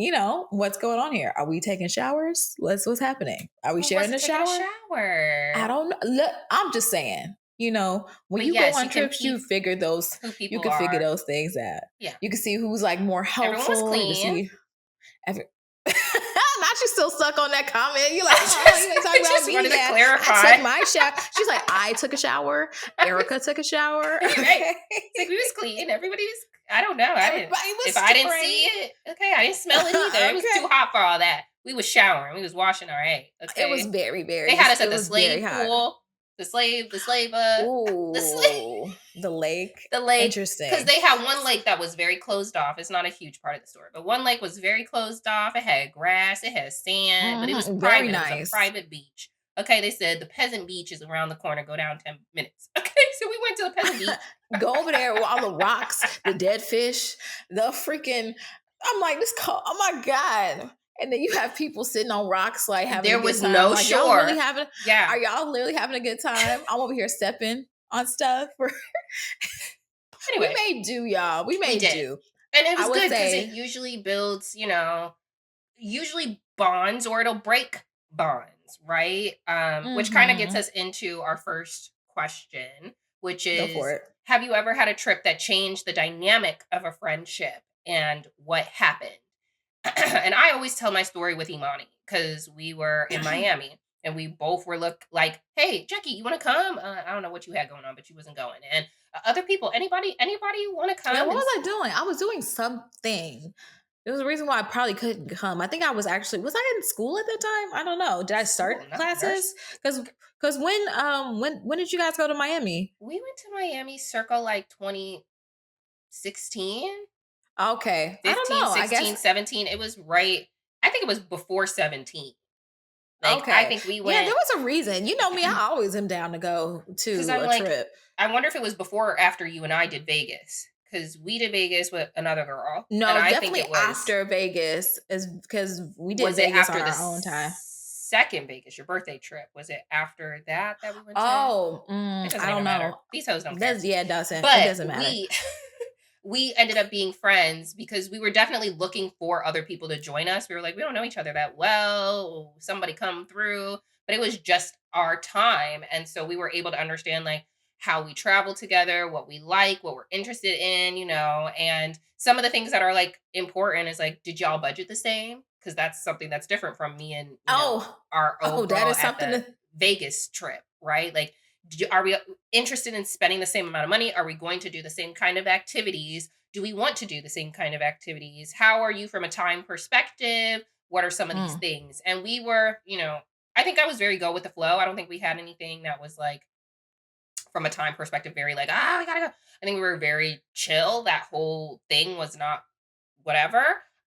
what's going on here? Are we taking showers? What's happening? Are we Who sharing the wasn't taking a shower? shower? I don't know. Look, I'm just saying, when But you go yes, on you can trips, peep who you people can figure are. those things out. Yeah. You can see who's like more Everyone was helpful. You can clean. see every not you still stuck on that comment. You like, oh, you ain't talking about just me wanted to yet. clarify. I took my shower. She's like, I took a shower. Erica took a shower. Right. Okay. It's like we was clean. Everybody was. I don't know. Everybody was If I didn't straight. see it, okay, I didn't smell it either. It was Okay. too hot for all that. We was showering. We was washing our hay. Okay. It was very, very. They had us at It the was very slave hot. pool. The slave. Ooh, the lake. The lake. Interesting. Because they had one lake that was very closed off. It's not a huge part of the story, but one lake was very closed off. It had grass. It had sand, but it was private. Very It nice. was a private beach. Okay, they said the peasant beach is around the corner. Go down 10 minutes. Okay, so we went to the peasant beach. Go over there with all the rocks, the dead fish, the freaking. I'm like, oh my God. And then you have people sitting on rocks, like having There a good was time. no like, shore. Y'all really having, Yeah. Are y'all literally having a good time? I'm over here stepping on stuff. Anyway, we made do, y'all. We made do. And it was good because it usually builds, usually bonds, or it'll break bonds, right? Which kind of gets us into our first question, which is, go for it. Have you ever had a trip that changed the dynamic of a friendship, and what happened? And I always tell my story with Imani because we were in Miami and we both were like, hey, Jackie, you want to come? I don't know what you had going on, but you wasn't going. And other people, anybody want to come? Yeah, what was I doing? I was doing something. There was a reason why I probably couldn't come. I think I was I in school at that time? I don't know. Did I start classes? Because when did you guys go to Miami? We went to Miami circa like 2016. Okay. 15, I don't know. 16, I guess 17. It was right. I think it was before 17. Like, okay. I think we went. Yeah, there was a reason. You know me, I always am down to go to a trip. I wonder if it was before or after you and I did Vegas. Because we did Vegas with another girl. No, and I definitely think it was after Vegas, is because we did Vegas on our own time. Second Vegas, your birthday trip, was it after that we went to? Oh, I don't matter. know. These hoes don't care. Yeah, it doesn't. But it doesn't matter. We ended up being friends because we were definitely looking for other people to join us. We were like, we don't know each other that well. Somebody come through. But it was just our time. And so we were able to understand like how we travel together, what we like, what we're interested in, and some of the things that are like important is like, did y'all budget the same? Because that's something that's different from me and our old girl that is at something the Vegas trip, right? Like, are we interested in spending the same amount of money? Are we going to do the same kind of activities? Do we want to do the same kind of activities? How are you from a time perspective? What are some of these things? And we were, I think I was very go with the flow. I don't think we had anything that was like, from a time perspective, very like, we gotta go. I think we were very chill. That whole thing was not whatever.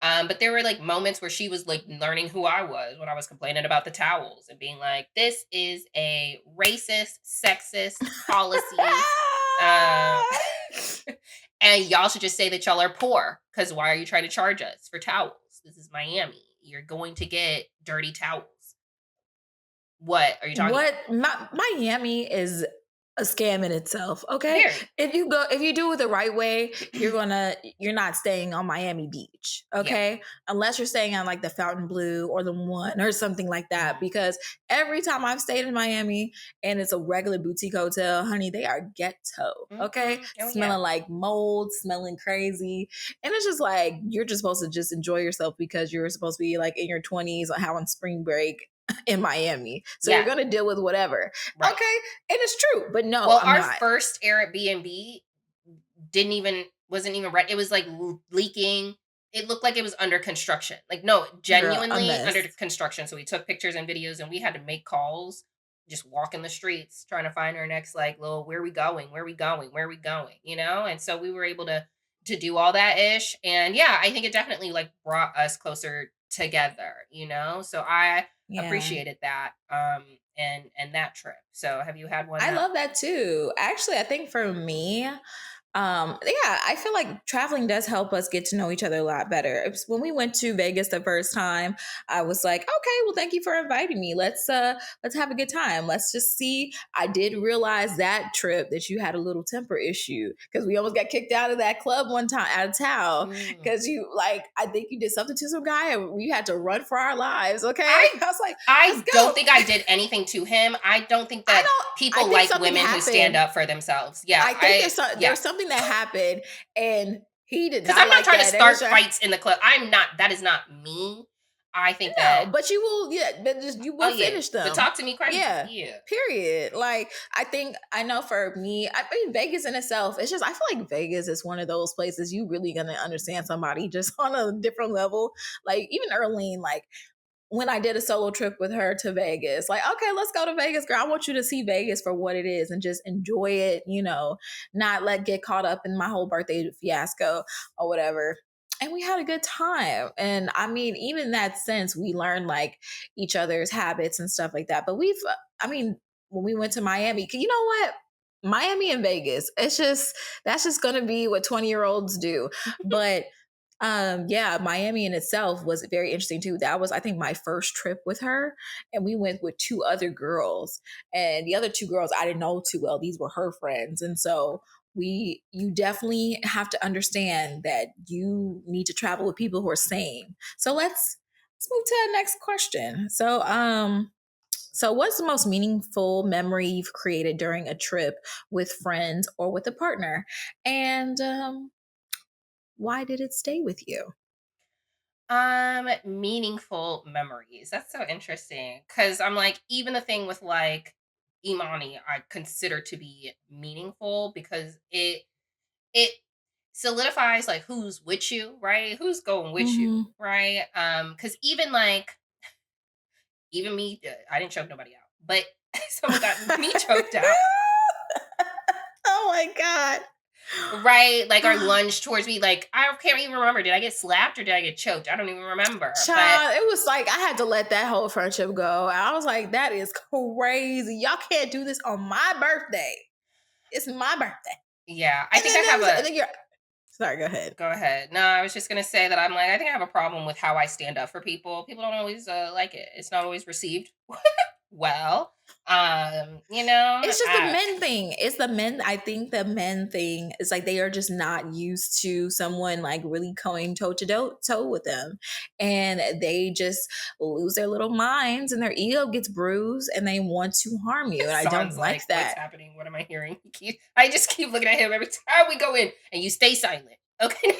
But there were like moments where she was like learning who I was when I was complaining about the towels and being like, this is a racist, sexist policy. And y'all should just say that y'all are poor, because why are you trying to charge us for towels? This is Miami. You're going to get dirty towels. What are you talking about? Miami is a scam in itself. Okay. Very. If you do it the right way, you're not staying on Miami Beach. Okay. Yeah. Unless you're staying on like the Fontainebleau or the One or something like that. Because every time I've stayed in Miami and it's a regular boutique hotel, honey, they are ghetto. Okay. Smelling like mold, smelling crazy. And it's just like, you're just supposed to just enjoy yourself because you're supposed to be like in your 20s or having spring break in Miami. So you're going to deal with whatever. Right. Okay. And it's true, but no, well, our first Airbnb wasn't even ready. It was like leaking. It looked like it was under construction. Like, no, genuinely under construction. So we took pictures and videos and we had to make calls, just walk in the streets, trying to find our next like little, where are we going? And so we were able to do all that ish. And yeah, I think it definitely like brought us closer together, so I appreciated that and that trip. So have you had one? I love that too. Actually, I think for me, Yeah, I feel like traveling does help us get to know each other a lot better. When we went to Vegas the first time, I was like, okay, well, thank you for inviting me. Let's have a good time. Let's just see. I did realize that trip that you had a little temper issue because we almost got kicked out of that club one time out of town Mm. because you like I think you did something to some guy and we had to run for our lives. Okay, I I was like, let's I go. don't think I did anything to him. I don't think I that don't. I people think like something women who stand happened. up for themselves. Yeah, I think there yeah. was something that happened and he did Because not I'm not like trying to that. It was start just, fights in the club. I'm not. That is not me. I think that. no, but you will, yeah, but just you Oh will yeah, finish but them. talk to me crazy. Yeah. Yeah. Period. Like I think I know for me, I mean Vegas in itself, it's just I feel like Vegas is one of those places you really gonna understand somebody just on a different level. Like even Earlene, like when I did a solo trip with her to Vegas, like, okay, let's go to Vegas, girl. I want you to see Vegas for what it is and just enjoy it, not let get caught up in my whole birthday fiasco or whatever. And we had a good time. And I mean, even in that sense, we learned like each other's habits and stuff like that. But I mean, when we went to Miami, you know what? Miami and Vegas, that's just gonna be what 20-year-olds do. But yeah, Miami in itself was very interesting too. That was, I think, my first trip with her. And we went with two other girls. And the other two girls I didn't know too well. These were her friends. And so you definitely have to understand that you need to travel with people who are sane. So let's move to the next question. So what's the most meaningful memory you've created during a trip with friends or with a partner? And why did it stay with you? Meaningful memories. That's so interesting. Cause I'm like, even the thing with like Imani, I consider to be meaningful because it solidifies like who's with you, right? Who's going with you, Mm-hmm. right? Because even like even me, I didn't choke nobody out, but someone got me choked out. Oh my god. Right, like, or lunged towards me, like, I can't even remember, did I get slapped or did I get choked? I don't even remember, but Child, it was like I had to let that whole friendship go. I was like, that is crazy. Y'all can't do this on my birthday. It's my birthday. yeah, I And think then I there have was, a and then you're sorry, go ahead. go ahead. No, I was just gonna say that I'm like, I think I have a problem with how I stand up for people. People don't always, like it. It's not always received well, It's just the men thing. It's the men. I think the men thing is like they are just not used to someone like really going toe with them, and they just lose their little minds, and their ego gets bruised, and they want to harm you. And I Sounds don't like like, "What's that. happening? What am I hearing?" I just keep looking at him every time we go in, and you stay silent, okay?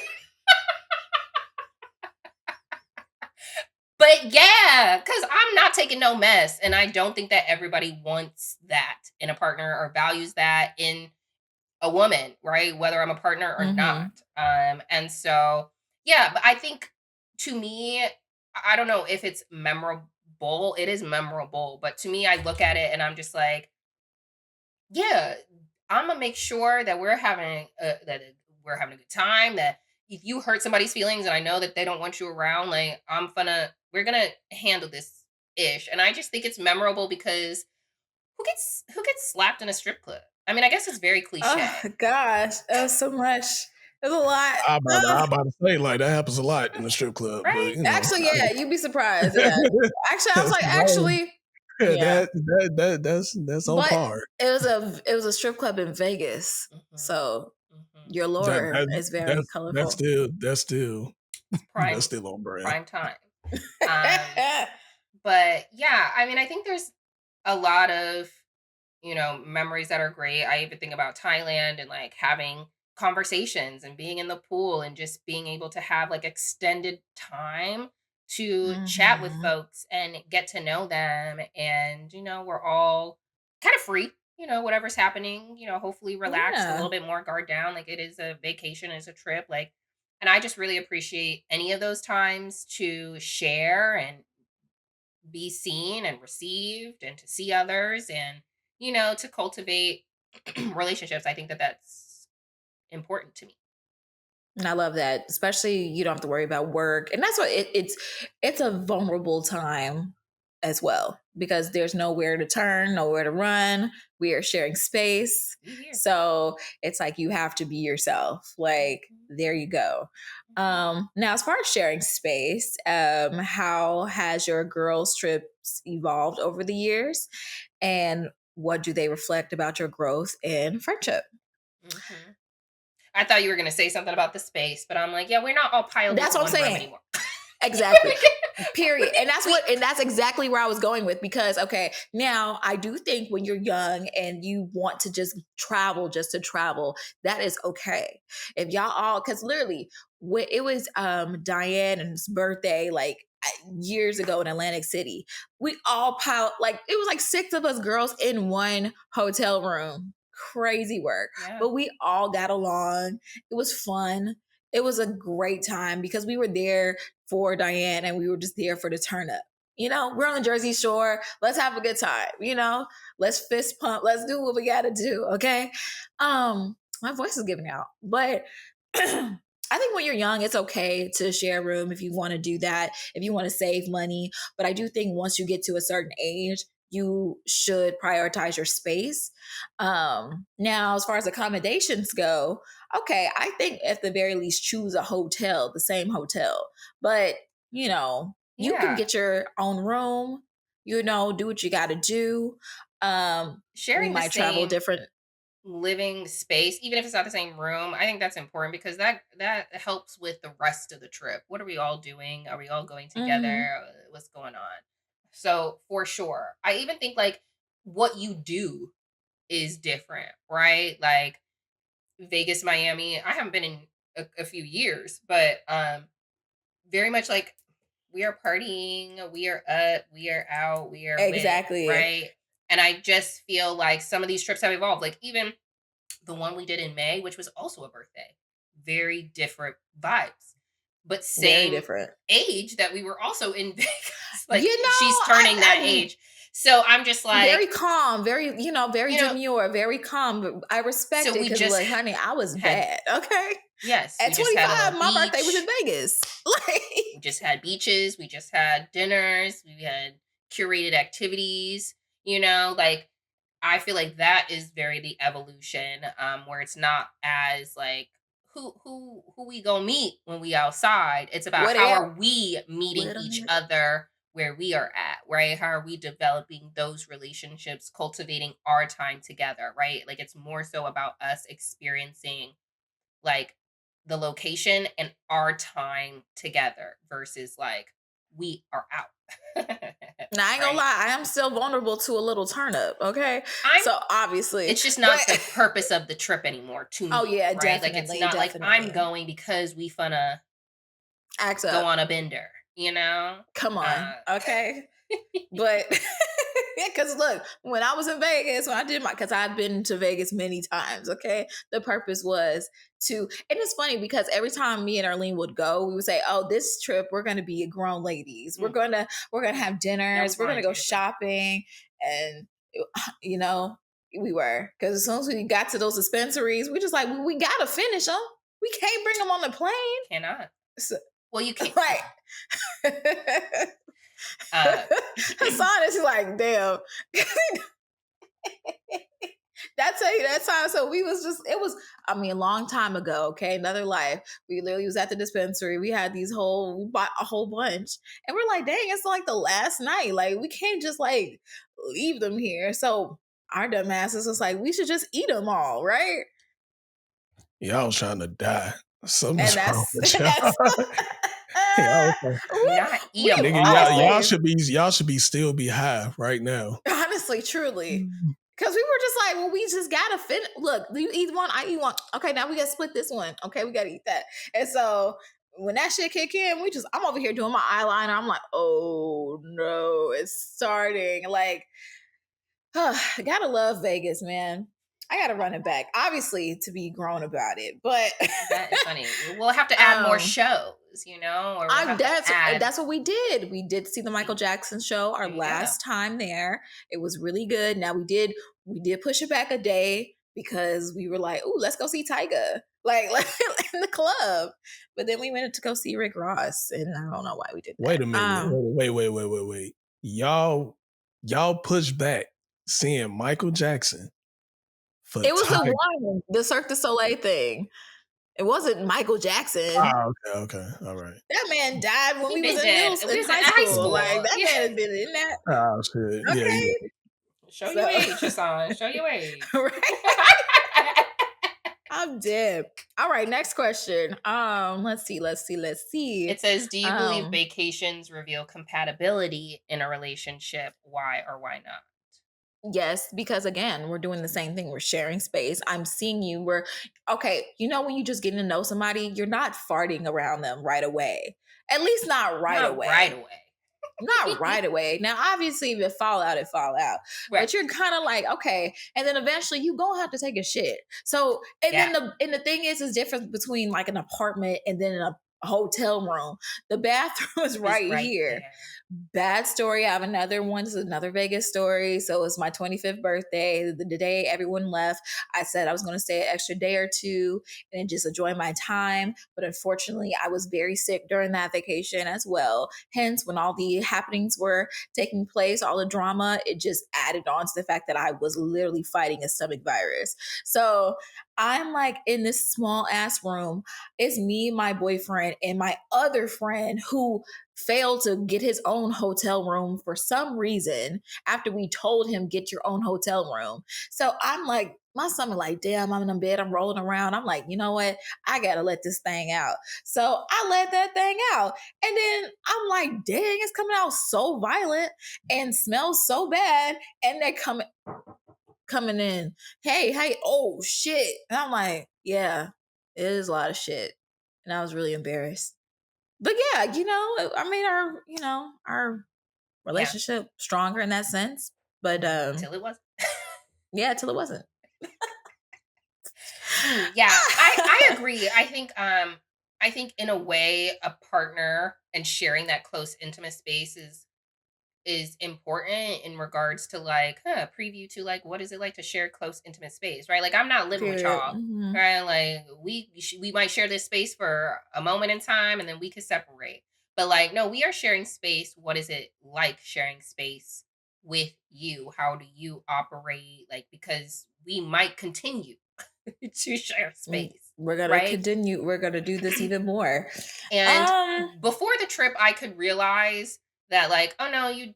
But yeah, because I'm not taking no mess, and I don't think that everybody wants that in a partner or values that in a woman, right? Whether I'm a partner or not. Mm-hmm. And so yeah, but I think to me, I don't know if it's memorable. It is memorable, but to me, I look at it and I'm just like, yeah, I'm gonna make sure that we're having a good time. That if you hurt somebody's feelings, and I know that they don't want you around, like we're gonna handle this ish. And I just think it's memorable because who gets slapped in a strip club? I mean, I guess it's very Oh cliche. gosh, that was so much. There's a lot. I Ugh. about to say like that happens a lot in the strip club, but Right? you know, Actually, yeah, you'd be surprised. Yeah, actually, I was like, that, actually, yeah. that's on But par. it was a strip club in Vegas, Mhm, so mhm. your That lore that is very that's colorful. still that's still It's that's prime still on brand. prime time. Um, but yeah, I mean, I think there's a lot of, memories that are great. I even think about Thailand and like having conversations and being in the pool and just being able to have like extended time to chat with Hmm. folks and get to know them. And, we're all kind of free, whatever's happening, hopefully relaxed, a Yeah, little bit more guard down. Like it is a vacation, it's a trip. Like, and I just really appreciate any of those times to share and be seen and received and to see others and to cultivate relationships. I think that that's important to me. and I love that. Especially you don't have to worry about work, and that's what it's a vulnerable time as well, because there's nowhere to turn, nowhere to run. We are sharing space. So it's like you have to be yourself. Like, there you go. Now, as far as sharing space, how has your girls' trips evolved over the years? And what do they reflect about your growth and friendship? Mm-hmm. I thought you were going to say something about the space, but I'm like, yeah, we're not all piled That's into what I'm one room saying. anymore. Exactly. Period. And that's exactly where I was going with, because okay, now I do think when you're young and you want to just travel just to travel, that is okay. If y'all all, because literally when it was Diane's birthday, like years ago in Atlantic City, we all piled, like it was like 6 of us girls in one hotel room. Crazy work. Yeah. But we all got along. It was fun. It was a great time because we were there for Diane and we were just there for the turn up. You know, we're on the Jersey Shore. Let's have a good time. You know, let's fist pump. Let's do what we got to do. Okay. My voice is giving out, but I think when you're young, it's okay to share a room if you want to do that, if you want to save money. But I do think once you get to a certain age, you should prioritize your space. Now, as far as accommodations go, okay, I think at the very least choose a hotel, the same hotel. But, you know, you can get your own room, you know, do what you got to do. Sharing we might travel different living space, even if it's not the same room, I think that's important because that helps with the rest of the trip. What are we all doing? Are we all going together? What's going on? So for sure, I even think like what you do is different, right? Like Vegas, Miami. I haven't been in a few years, but very much like we are partying, we are up, we are out, we are exactly with, right? And I just feel like some of these trips have evolved. Like even the one we did in May, which was also a birthday, very different vibes, but very same different age that we were also in Vegas. Like you know, she's turning that age. So I'm just like very calm, very, you know, very demure, very calm. But I respect so it we because, just like, honey, I was had bad. Okay. yes, we At just had a 25, little my birthday was in beach. Vegas. Like, We just had beaches, we just had dinners, we had curated activities, you know, like I feel like that is very the evolution, where it's not as like who we gonna meet when we outside. It's about how whatever. are we meeting Whatever. each other where we are at, right? How are we developing those relationships, cultivating our time together, right? Like it's more so about us experiencing like the location and our time together versus like we are out. Now, I ain't gonna Right? lie, I am still vulnerable to a little turn up. Okay. I'm So obviously, it's just but not the purpose of the trip anymore to oh, me, yeah, right? Like it's definitely, not like I'm definitely. going because we finna Acts go up. on a bender, you know? Come on. Uh Okay. But because look, when I was in Vegas, when I did because I've been to Vegas many times, okay, the purpose was to, and it's funny because every time me and Arlene would go, we would say, "Oh, this trip we're going to be grown ladies. We're gonna have dinners. We're gonna go shopping," and you know, we were, because as soon as we got to those dispensaries, we just like we gotta finish them. We can't bring them on the plane. cannot. So, Well, you can't. right. Hassan is like, damn. That's tell you that time. So we was just, it was, I mean, a long time ago, okay, another life. We literally was at the dispensary. We had we bought a whole bunch. And we're like, dang, it's like the last night. Like, we can't just like leave them here. So our dumbasses was like, we should just eat them all, right? Y'all was trying to die. And Something's wrong that's, with y'all. that's Y'all was Not eat we them nigga, all. y'all should be still be high right now. honestly, truly. Because we were just like, well, we just gotta finish. Look, you eat one, I eat one. Okay, now we gotta split this one. Okay, we gotta eat that. And so when that shit kick in, I'm over here doing my eyeliner. I'm like, oh no, it's starting. Like, gotta love Vegas, man. I gotta run it back, obviously, to be grown about it. But That is funny. We'll have to add more shows, you know, or we'll have to add. that's what we did. We did see the Michael Jackson show our last time there. It was really good. Now we did push it back a day because we were like, "Ooh, let's go see Tyga." Like in the club. But then we went to go see Rick Ross, and I don't know why we did that. Wait a minute. Wait. y'all push back seeing Michael Jackson for It was the Tiger. one, the Cirque du Soleil thing. It wasn't Michael Jackson. Okay, all right. That man died when He we was been in dead. We in was in high high school. Like school. that Yeah. man has been in that. Oh shit, yeah, Okay, Show your so age, Hassan. Show your age. right. I'm dead. All right, next question. Let's see. It says, do you believe Um, vacations reveal compatibility in a relationship? Why or why not? yes, because again, we're doing the same thing. We're sharing space. I'm seeing you. We're okay. You know, when you just getting to know somebody, you're not farting around them right away. At least not right Not right away. away. Not right away. Now, obviously, if it fall out, it fall out. Right. But you're kind of like, okay, and then eventually you gonna have to take a shit. So, and Yeah. then the thing is difference between like an apartment and then a hotel room. The bathroom is It's right right here. there. Bad story. I have another one. This is another Vegas story. So it's my 25th birthday. The day everyone left, I said I was going to stay an extra day or two and just enjoy my time. But unfortunately, I was very sick during that vacation as well. Hence, when all the happenings were taking place, all the drama, it just added on to the fact that I was literally fighting a stomach virus. So I'm like in this small ass room. It's me, my boyfriend, and my other friend who failed to get his own hotel room for some reason after we told him get your own hotel room. So I'm like, my stomach like, damn, I'm in the bed, I'm rolling around. I'm like, you know what? I gotta let this thing out. So I let that thing out. And then I'm like, dang, it's coming out so violent and smells so bad. And they're coming in. Hey, oh shit. And I'm like, yeah, it is a lot of shit. And I was really embarrassed. But yeah, I made our Yeah. relationship stronger in that sense. But Till it was. yeah, till it wasn't. Yeah, I agree. I think in a way a partner and sharing that close intimate space is important in regards to like preview to like what is it like to share close intimate space, right? Like I'm not living with Period. y'all, Mm-hmm. right? Like we might share this space for a moment in time and then we could separate, but like no, we are sharing space. What is it like sharing space with you? How do you operate? Like because we might continue to share space, We're gonna right? continue. We're gonna do this even more. And Um, before the trip, I could realize that, like, oh no, you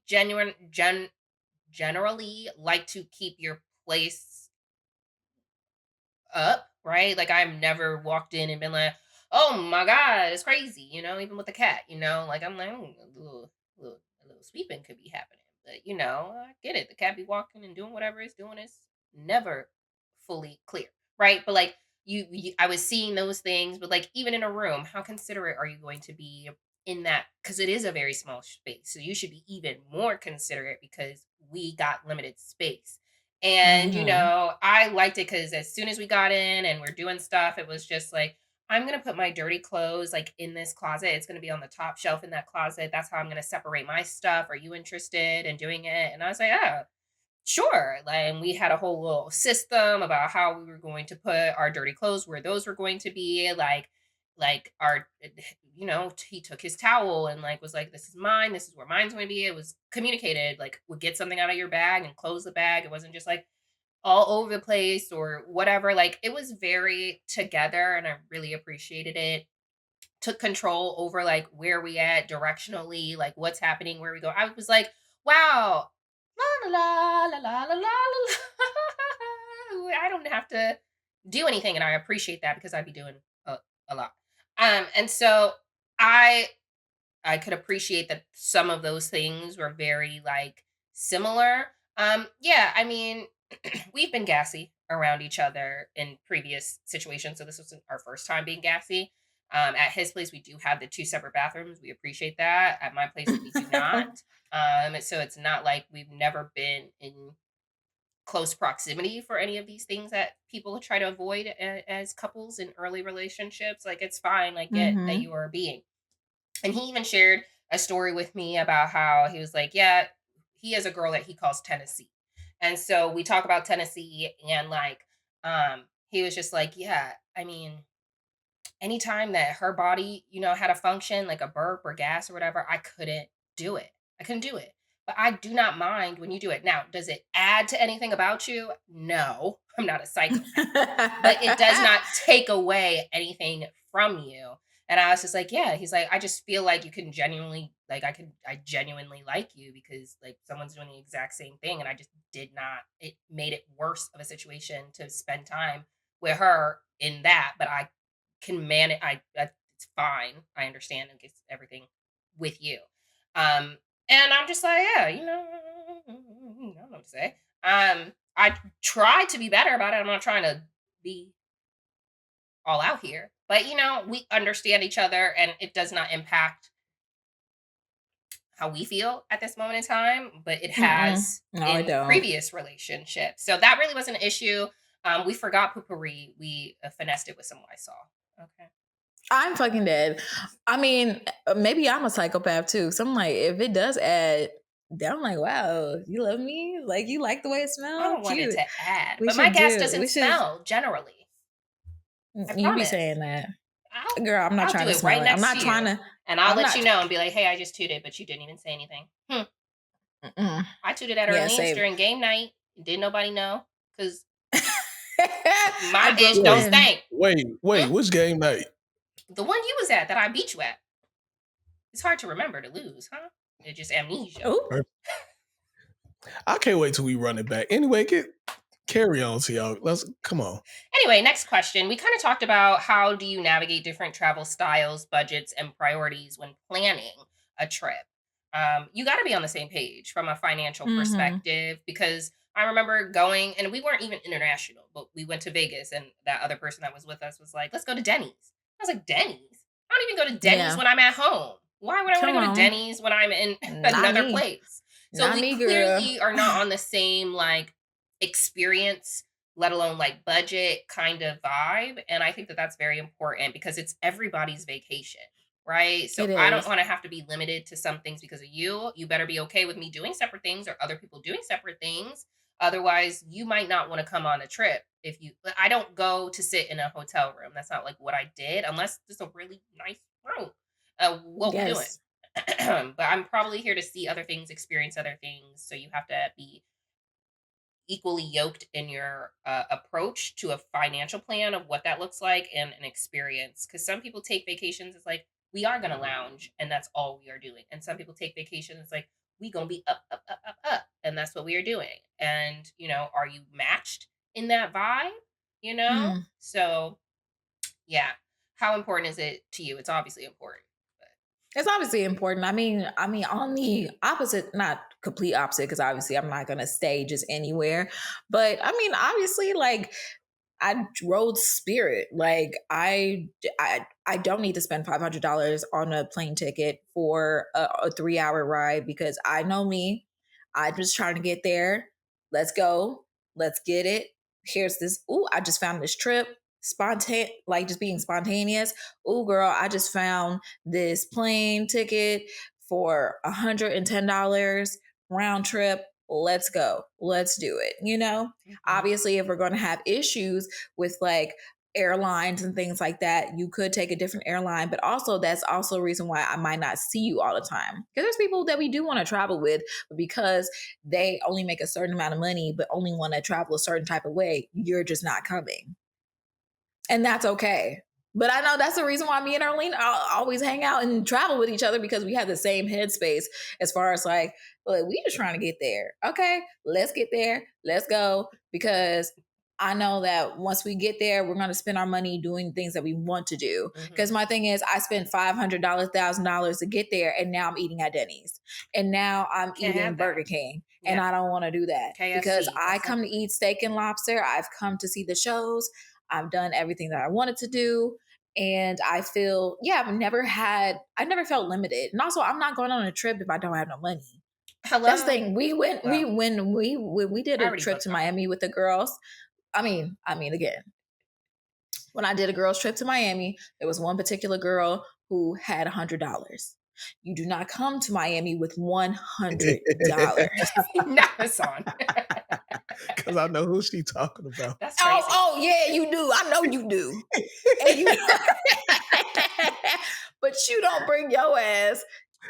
generally like to keep your place up, right? Like, I've never walked in and been like, oh my God, it's crazy, even with the cat, like, I'm like, a little sweeping could be happening. But, I get it. The cat be walking and doing whatever it's doing. It's never fully clear, right? But, like, I was seeing those things, but, like, even in a room, how considerate are you going to be in that? Because it is a very small space. So you should be even more considerate because we got limited space. And, mhm. I liked it because as soon as we got in and we're doing stuff, it was just like, I'm going to put my dirty clothes like in this closet. It's going to be on the top shelf in that closet. That's how I'm going to separate my stuff. Are you interested in doing it? And I was like, oh, sure. Like, and we had a whole little system about how we were going to put our dirty clothes where those were going to be. Like our, he took his towel and like was like, this is mine. This is where mine's going to be. It was communicated. Like, would get something out of your bag and close the bag. It wasn't just like all over the place or whatever. Like, it was very together, and I really appreciated it. Took control over like where we at directionally, like what's happening, where we go. I was like, wow, la la la la la la la la. I don't have to do anything, and I appreciate that because I'd be doing a lot. And so I I could appreciate that some of those things were very like similar. Yeah, I mean, we've been gassy around each other in previous situations, so this wasn't our first time being gassy. At his place, we do have the two separate bathrooms. We appreciate that. At my place, we do not. So it's not like we've never been in close proximity for any of these things that people try to avoid as couples in early relationships. Like it's fine. I get that Mhm. you are being. And he even shared a story with me about how he was like, yeah, he has a girl that he calls Tennessee. And so we talk about Tennessee and like he was just like, yeah, I mean, anytime that her body, had a function like a burp or gas or whatever, I couldn't do it. I couldn't do it. But I do not mind when you do it. Now, does it add to anything about you? No, I'm not a psychopath. But it does not take away anything from you. And I was just like, yeah, he's like, I just feel like you can genuinely, like, I genuinely like you because, like, someone's doing the exact same thing. And I just did not, it made it worse of a situation to spend time with her in that. But I can manage, it's fine. I understand and get everything with you. Um, and I'm just like, yeah, I don't know what to say. I try to be better about it. I'm not trying to be all out here. But we understand each other and it does not impact how we feel at this moment in time, but it Mm-mm. has No, I in don't. previous relationships. So that really wasn't an issue. We forgot poopery. We finessed it with some Lysol. Okay. I'm fucking dead. I mean, maybe I'm a psychopath too. So I'm like, if it does add, then I'm like, wow, you love me? Like, you like the way it I smells? don't want it Cute. to add, We but my should gas do. We doesn't should. smell generally. I You be promise. saying that, I'll girl. I'm not I'll trying do to it right smell it. I'm next not to trying you, to. and I'll I'm let not. you know and be like, "Hey, I just tooted, but you didn't even say anything." Mm-mm. I tooted at Yeah, Orleans same. during game night. Didn't nobody know? Because my I bitch broke don't Wait, in. stink. wait, Hmm? which game night? The one you was at that I beat you at. It's hard to remember to lose, huh? It's just amnesia. Oh, I can't wait till we run it back. Anyway, carry on to y'all. Let's come on. Anyway, next question. We kind of talked about how do you navigate different travel styles, budgets, and priorities when planning a trip. You got to be on the same page from a financial mm-hmm. perspective because I remember going, and we weren't even international, but we went to Vegas, and that other person that was with us was like, "Let's go to Denny's." I was like, "Denny's? I don't even go to Denny's Yeah. when I'm at home. Why would I want to Come go to on. Denny's when I'm in Not another me. place?" So Not we me, girl. clearly are not on the same like experience, let alone like budget kind of vibe. And I think that that's very important because it's everybody's vacation, right? So It I don't is. want to have to be limited to some things because of you. You better be okay with me doing separate things or other people doing separate things. Otherwise, you might not want to come on a trip. If you, I don't go to sit in a hotel room. That's not like what I did, unless it's a really nice room. What we doing? Yes. But I'm probably here to see other things, experience other things. So you have to be equally yoked in your approach to a financial plan of what that looks like and an experience. Because some people take vacations, it's like, we are going to lounge and that's all we are doing. And some people take vacations, it's like, we going to be up, up, up, up, up. And that's what we are doing. And, are you matched in that vibe? Mm. So, yeah. How important is it to you? It's obviously important. It's obviously important. I mean, on the opposite, not complete opposite, because obviously I'm not gonna stay just anywhere. But I mean, obviously, like I rode Spirit. Like I don't need to spend $500 on a plane ticket for a 3 hour ride because I know me. I'm just trying to get there. Let's go. Let's get it. Here's this. Ooh, I just found this trip. Spontaneous, like just being spontaneous. Ooh, girl, I just found this plane ticket for $110 round trip. Let's go. Let's do it. Mhm. Obviously, if we're going to have issues with like airlines and things like that, you could take a different airline. But also, that's also a reason why I might not see you all the time. Because there's people that we do want to travel with, but because they only make a certain amount of money, but only want to travel a certain type of way, you're just not coming. And that's okay. But I know that's the reason why me and Arlene always hang out and travel with each other because we have the same headspace as far as like, well, we just trying to get there. Okay, let's get there. Let's go. Because I know that once we get there, we're going to spend our money doing things that we want to do. Because Mhm. my thing is, I spent $500, $1,000 to get there, and now I'm eating at Denny's, and now I'm Can't eating have that. Burger King, and Yeah. I don't want to do that because KFC. I That's come to separate. eat steak and lobster. I've come to see the shows. I've done everything that I wanted to do. And I feel, yeah, I never felt limited. And also, I'm not going on a trip if I don't have no money. That's the Hello. thing. We went, we Well, when we did I a already trip booked to mine. Miami with the girls. I mean, again, when I did a girls trip to Miami, there was one particular girl who had $100. You do not come to Miami with $100. Now it's on. Because I know who she talking about. That's Oh, crazy. oh yeah, you do. I know you do. And you but you don't bring your ass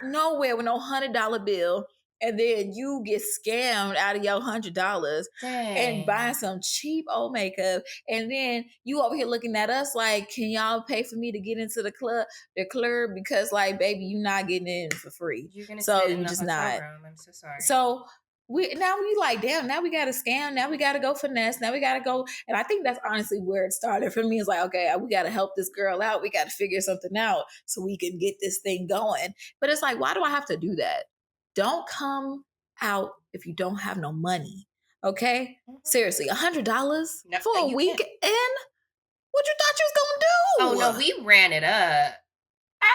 nowhere with no $100 bill and then you get scammed out of your $100 and buying Dang. some cheap old makeup, and then you over here looking at us like, can y'all pay for me to get into the club, because like, baby, you not getting in for free, You're gonna so sit in you the just hotel not. room. I'm so sorry. So we like, damn, now we got to scam, now we got to go finesse, now we got to go. And I think that's honestly where it started for me. It's like, okay, we got to help this girl out, we got to figure something out so we can get this thing going. But it's like, why do I have to do that? Don't come out if you don't have no money. Okay, Mhm. seriously, $100 No, for a you can't. weekend? What you thought you Oh was no, gonna do? we ran it up.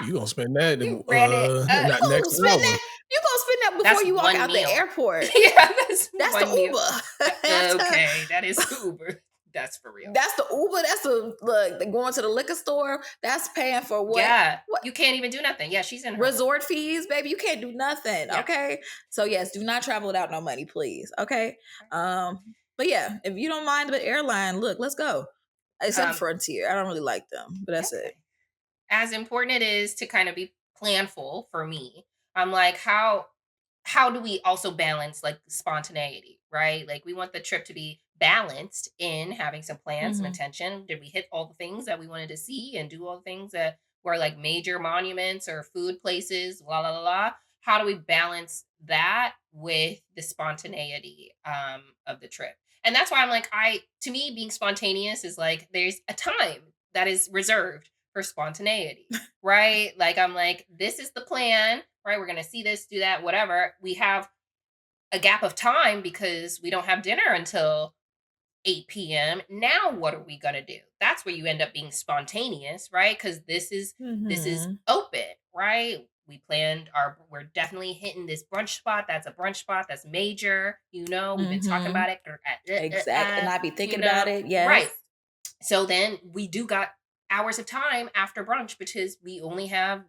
You gonna spend that We ran it up. not next hour. You gonna spend that before That's you walk one out the meal. airport. Yeah, that's That's the one meal. Uber. Okay, that is Uber. That's for real. That's the Uber. That's the look. They going to the liquor store. That's paying for what? Yeah, What you can't even do nothing. Yeah, she's in her. resort fees, baby? You can't do nothing. Yeah. Okay. So yes, do not travel without no money, please. Okay. But yeah, if you don't mind the airline, look, let's go. Except Um, Frontier, I don't really like them, but that's it. okay. As important it is to kind of be planful for me, I'm like, how do we also balance like spontaneity, right? Like we want the trip to be balanced in having some plans, some Mm-hmm. intention. Did we hit all the things that we wanted to see and do all the things that were like major monuments or food places, la la la la? How do we balance that with the spontaneity of the trip? And that's why I'm like, to me, being spontaneous is like there's a time that is reserved for spontaneity, right? Like I'm like, this is the plan, right? We're gonna see this, do that, whatever. We have a gap of time because we don't have dinner until 8 p.m. Now what are we gonna do? That's where you end up being spontaneous, right? Because this is Mm-hmm. open, right? We planned we're definitely hitting this brunch spot. That's a brunch spot. That's major. We've been talking Mm-hmm. about it. Exactly. And I be thinking about it. Right. Yes. So then we do got hours of time after brunch because we only have,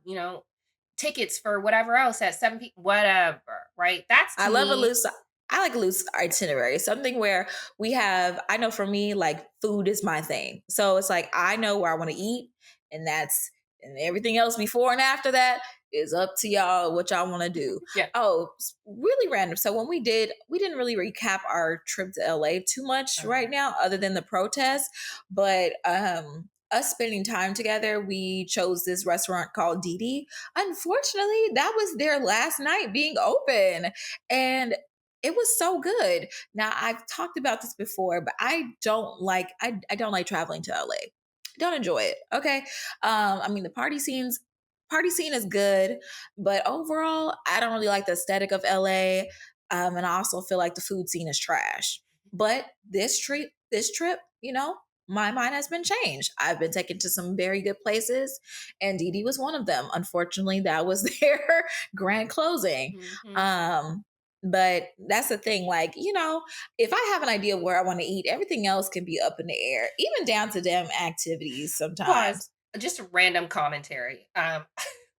tickets for whatever else at 7 whatever, right? That's I to love a me. loose. I like a loose itinerary. Something where we have. I know for me, like food is my thing. So it's like I know where I want to eat, and and everything else before and after that is up to y'all what y'all want to do. Yeah. Oh, really random. So when we didn't really recap our trip to LA too much right Okay. now, other than the protest. But us spending time together, we chose this restaurant called Didi. Unfortunately, that was their last night being open, and it was so good. Now, I've talked about this before, but I don't like traveling to LA. Don't enjoy it. Okay. I mean, the party scene is good, but overall, I don't really like the aesthetic of LA. And I also feel like the food scene is trash. But this trip, my mind has been changed. I've been taken to some very good places, and Didi was one of them. Unfortunately, that was their grand closing. Hmm. Um, but that's the thing, like, if I have an idea of where I want to eat, everything else can be up in the air, even down to damn activities Pause. sometimes. Just a random commentary.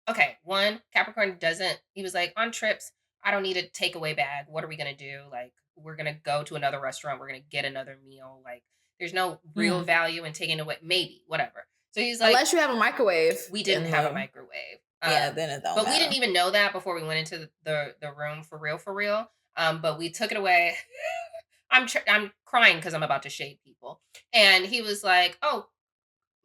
Okay, one, Capricorn doesn't, he was like, on trips, I don't need a takeaway bag. What are we gonna do? Like, we're gonna go to another restaurant, we're gonna get another meal. Like, there's no real Mm. value in taking away, maybe, whatever. So he's like, Unless you have a microwave we didn't in have a the, microwave. yeah, then it don't But we matter. didn't even know that before we went into the room for real, for real. But we took it away. I'm crying because I'm about to shade people. And he was like, "Oh,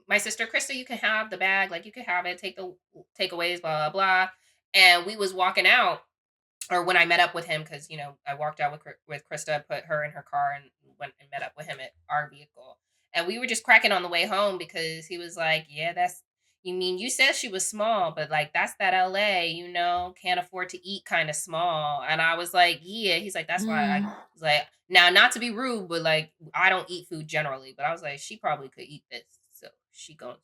my sister Krista, you can have the bag. Like you can have it. Take the takeaways, blah blah blah." And we was walking out, or when I met up with him, because I walked out with Krista, put her in her car, and went and met up with him at our vehicle. And we were just cracking on the way home because he was like, "Yeah, that's you mean you said she was small, but like that's that LA, can't afford to eat kind of small." And I was like, "Yeah." He's like, "That's why I Mm. was like, now not to be rude, but like I don't eat food generally, but I was like, she probably could eat this, so she could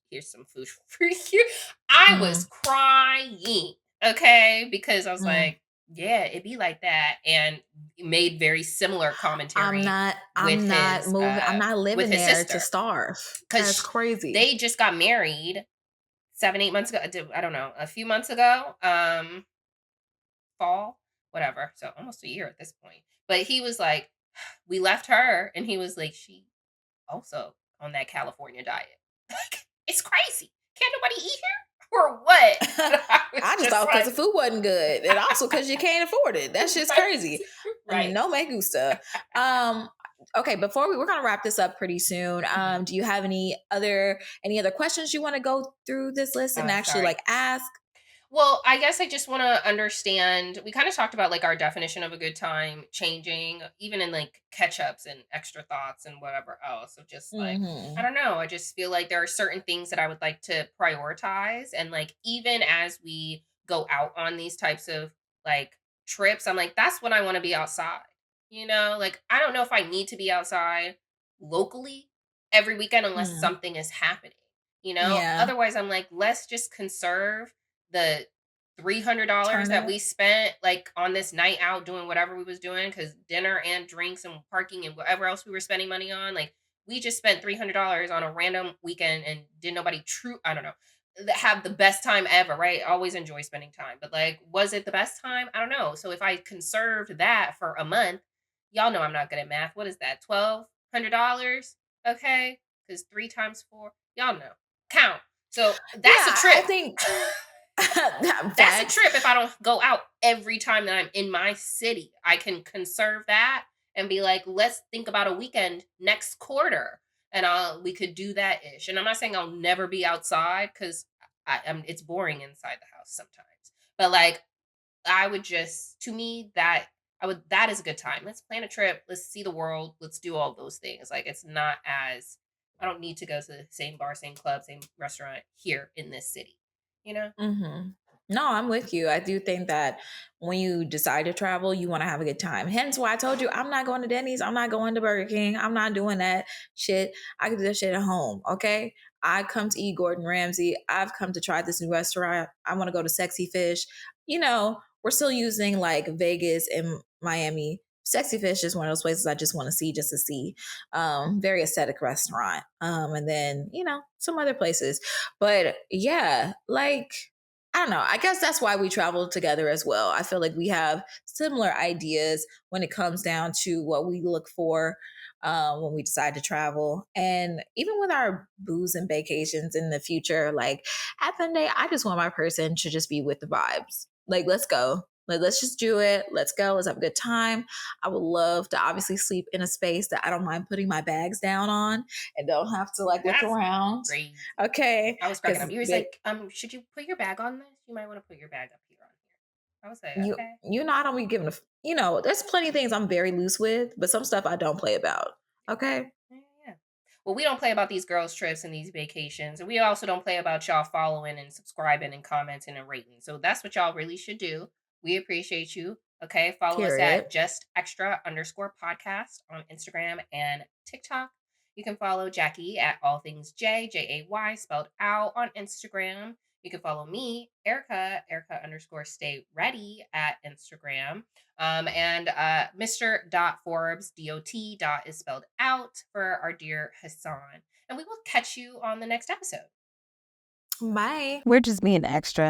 here's some food for you." I was Mm. crying, okay, because I was Mm. like, yeah, it'd be like that, and made very similar commentary I'm not moving. I'm not with living his there to sister starve. That's because crazy. they just got married 7 8 months ago. I don't know, a few months ago, fall, whatever, so almost a year at this point. But he was like, we left her, and he was like, she also on that California diet. Like, it's crazy, can't nobody eat here. or what? I just thought because the food wasn't good, and also because you can't afford it. That shit's crazy. Right. No me gusta. Okay, we're gonna wrap this up pretty soon. Do you have any other questions you want to go through this list and actually like ask? Well, I guess I just want to understand. We kind of talked about like our definition of a good time changing, even in like catch ups and extra thoughts and whatever else. So just like, I Mm-hmm. don't know. I just feel like there are certain things that I would like to prioritize. And like, even as we go out on these types of like trips, I'm like, that's when I want to be outside. Like, I don't know if I need to be outside locally every weekend unless Mm. something is happening. Yeah. Otherwise, I'm like, let's just conserve the $300 Turn that up. we spent like on this night out doing whatever we was doing, because dinner and drinks and parking and whatever else we were spending money on, like we just spent $300 on a random weekend and did nobody true I don't know have the best time ever, right? Always enjoy spending time, but like, was it the best time? I don't know. So if I conserved that for a month, y'all know I'm not good at math. What is that? $1,200? Okay, because 3 times 4, y'all know, count. So that's a Yeah, I trip. think That's a facts. trip if I don't go out every time that I'm in my city. I can conserve that and be like, let's think about a weekend next quarter. And we could do that ish. And I'm not saying I'll never be outside, because it's boring inside the house sometimes. But like, I would just, to me, that is a good time. Let's plan a trip. Let's see the world. Let's do all those things. Like, it's not as, I don't need to go to the same bar, same club, same restaurant here in this city, you know? Mm-hmm. No, I'm with you. I do think that when you decide to travel, you want to have a good time. Hence why I told you I'm not going to Denny's. I'm not going to Burger King. I'm not doing that shit. I can do that shit at home. Okay. I come to eat Gordon Ramsay. I've come to try this new restaurant. I want to go to Sexy Fish. We're still using like Vegas and Miami. Sexy Fish is one of those places I just want to see just to see. Very aesthetic restaurant. And then, some other places. But yeah, like I don't know. I guess that's why we travel together as well. I feel like we have similar ideas when it comes down to what we look for when we decide to travel. And even with our booze and vacations in the future, like at the end of the day, I just want my person to just be with the vibes. Like, let's go. Like, let's just do it. Let's go. Let's have a good time. I would love to obviously sleep in a space that I don't mind putting my bags down on and don't have to like look That's around. crazy. Okay. I was cracking Because up. You was like, should you put your bag on this? You might want to put your bag up here on here. I was like, you okay. I don't be giving there's plenty of things I'm very loose with, but some stuff I don't play about. Okay. Yeah, yeah. Well, we don't play about these girls' trips and these vacations. And we also don't play about y'all following and subscribing and commenting and rating. So that's what y'all really should do. We appreciate you. Okay. Follow us Period. at just_extra_ podcast on Instagram and TikTok. You can follow Jackie at all things Jay spelled out on Instagram. You can follow me, Erica_stay ready at Instagram. And Mr. Forbes, DOT is spelled out for our dear Hassan. And we will catch you on the next episode. Bye. We're just being extra.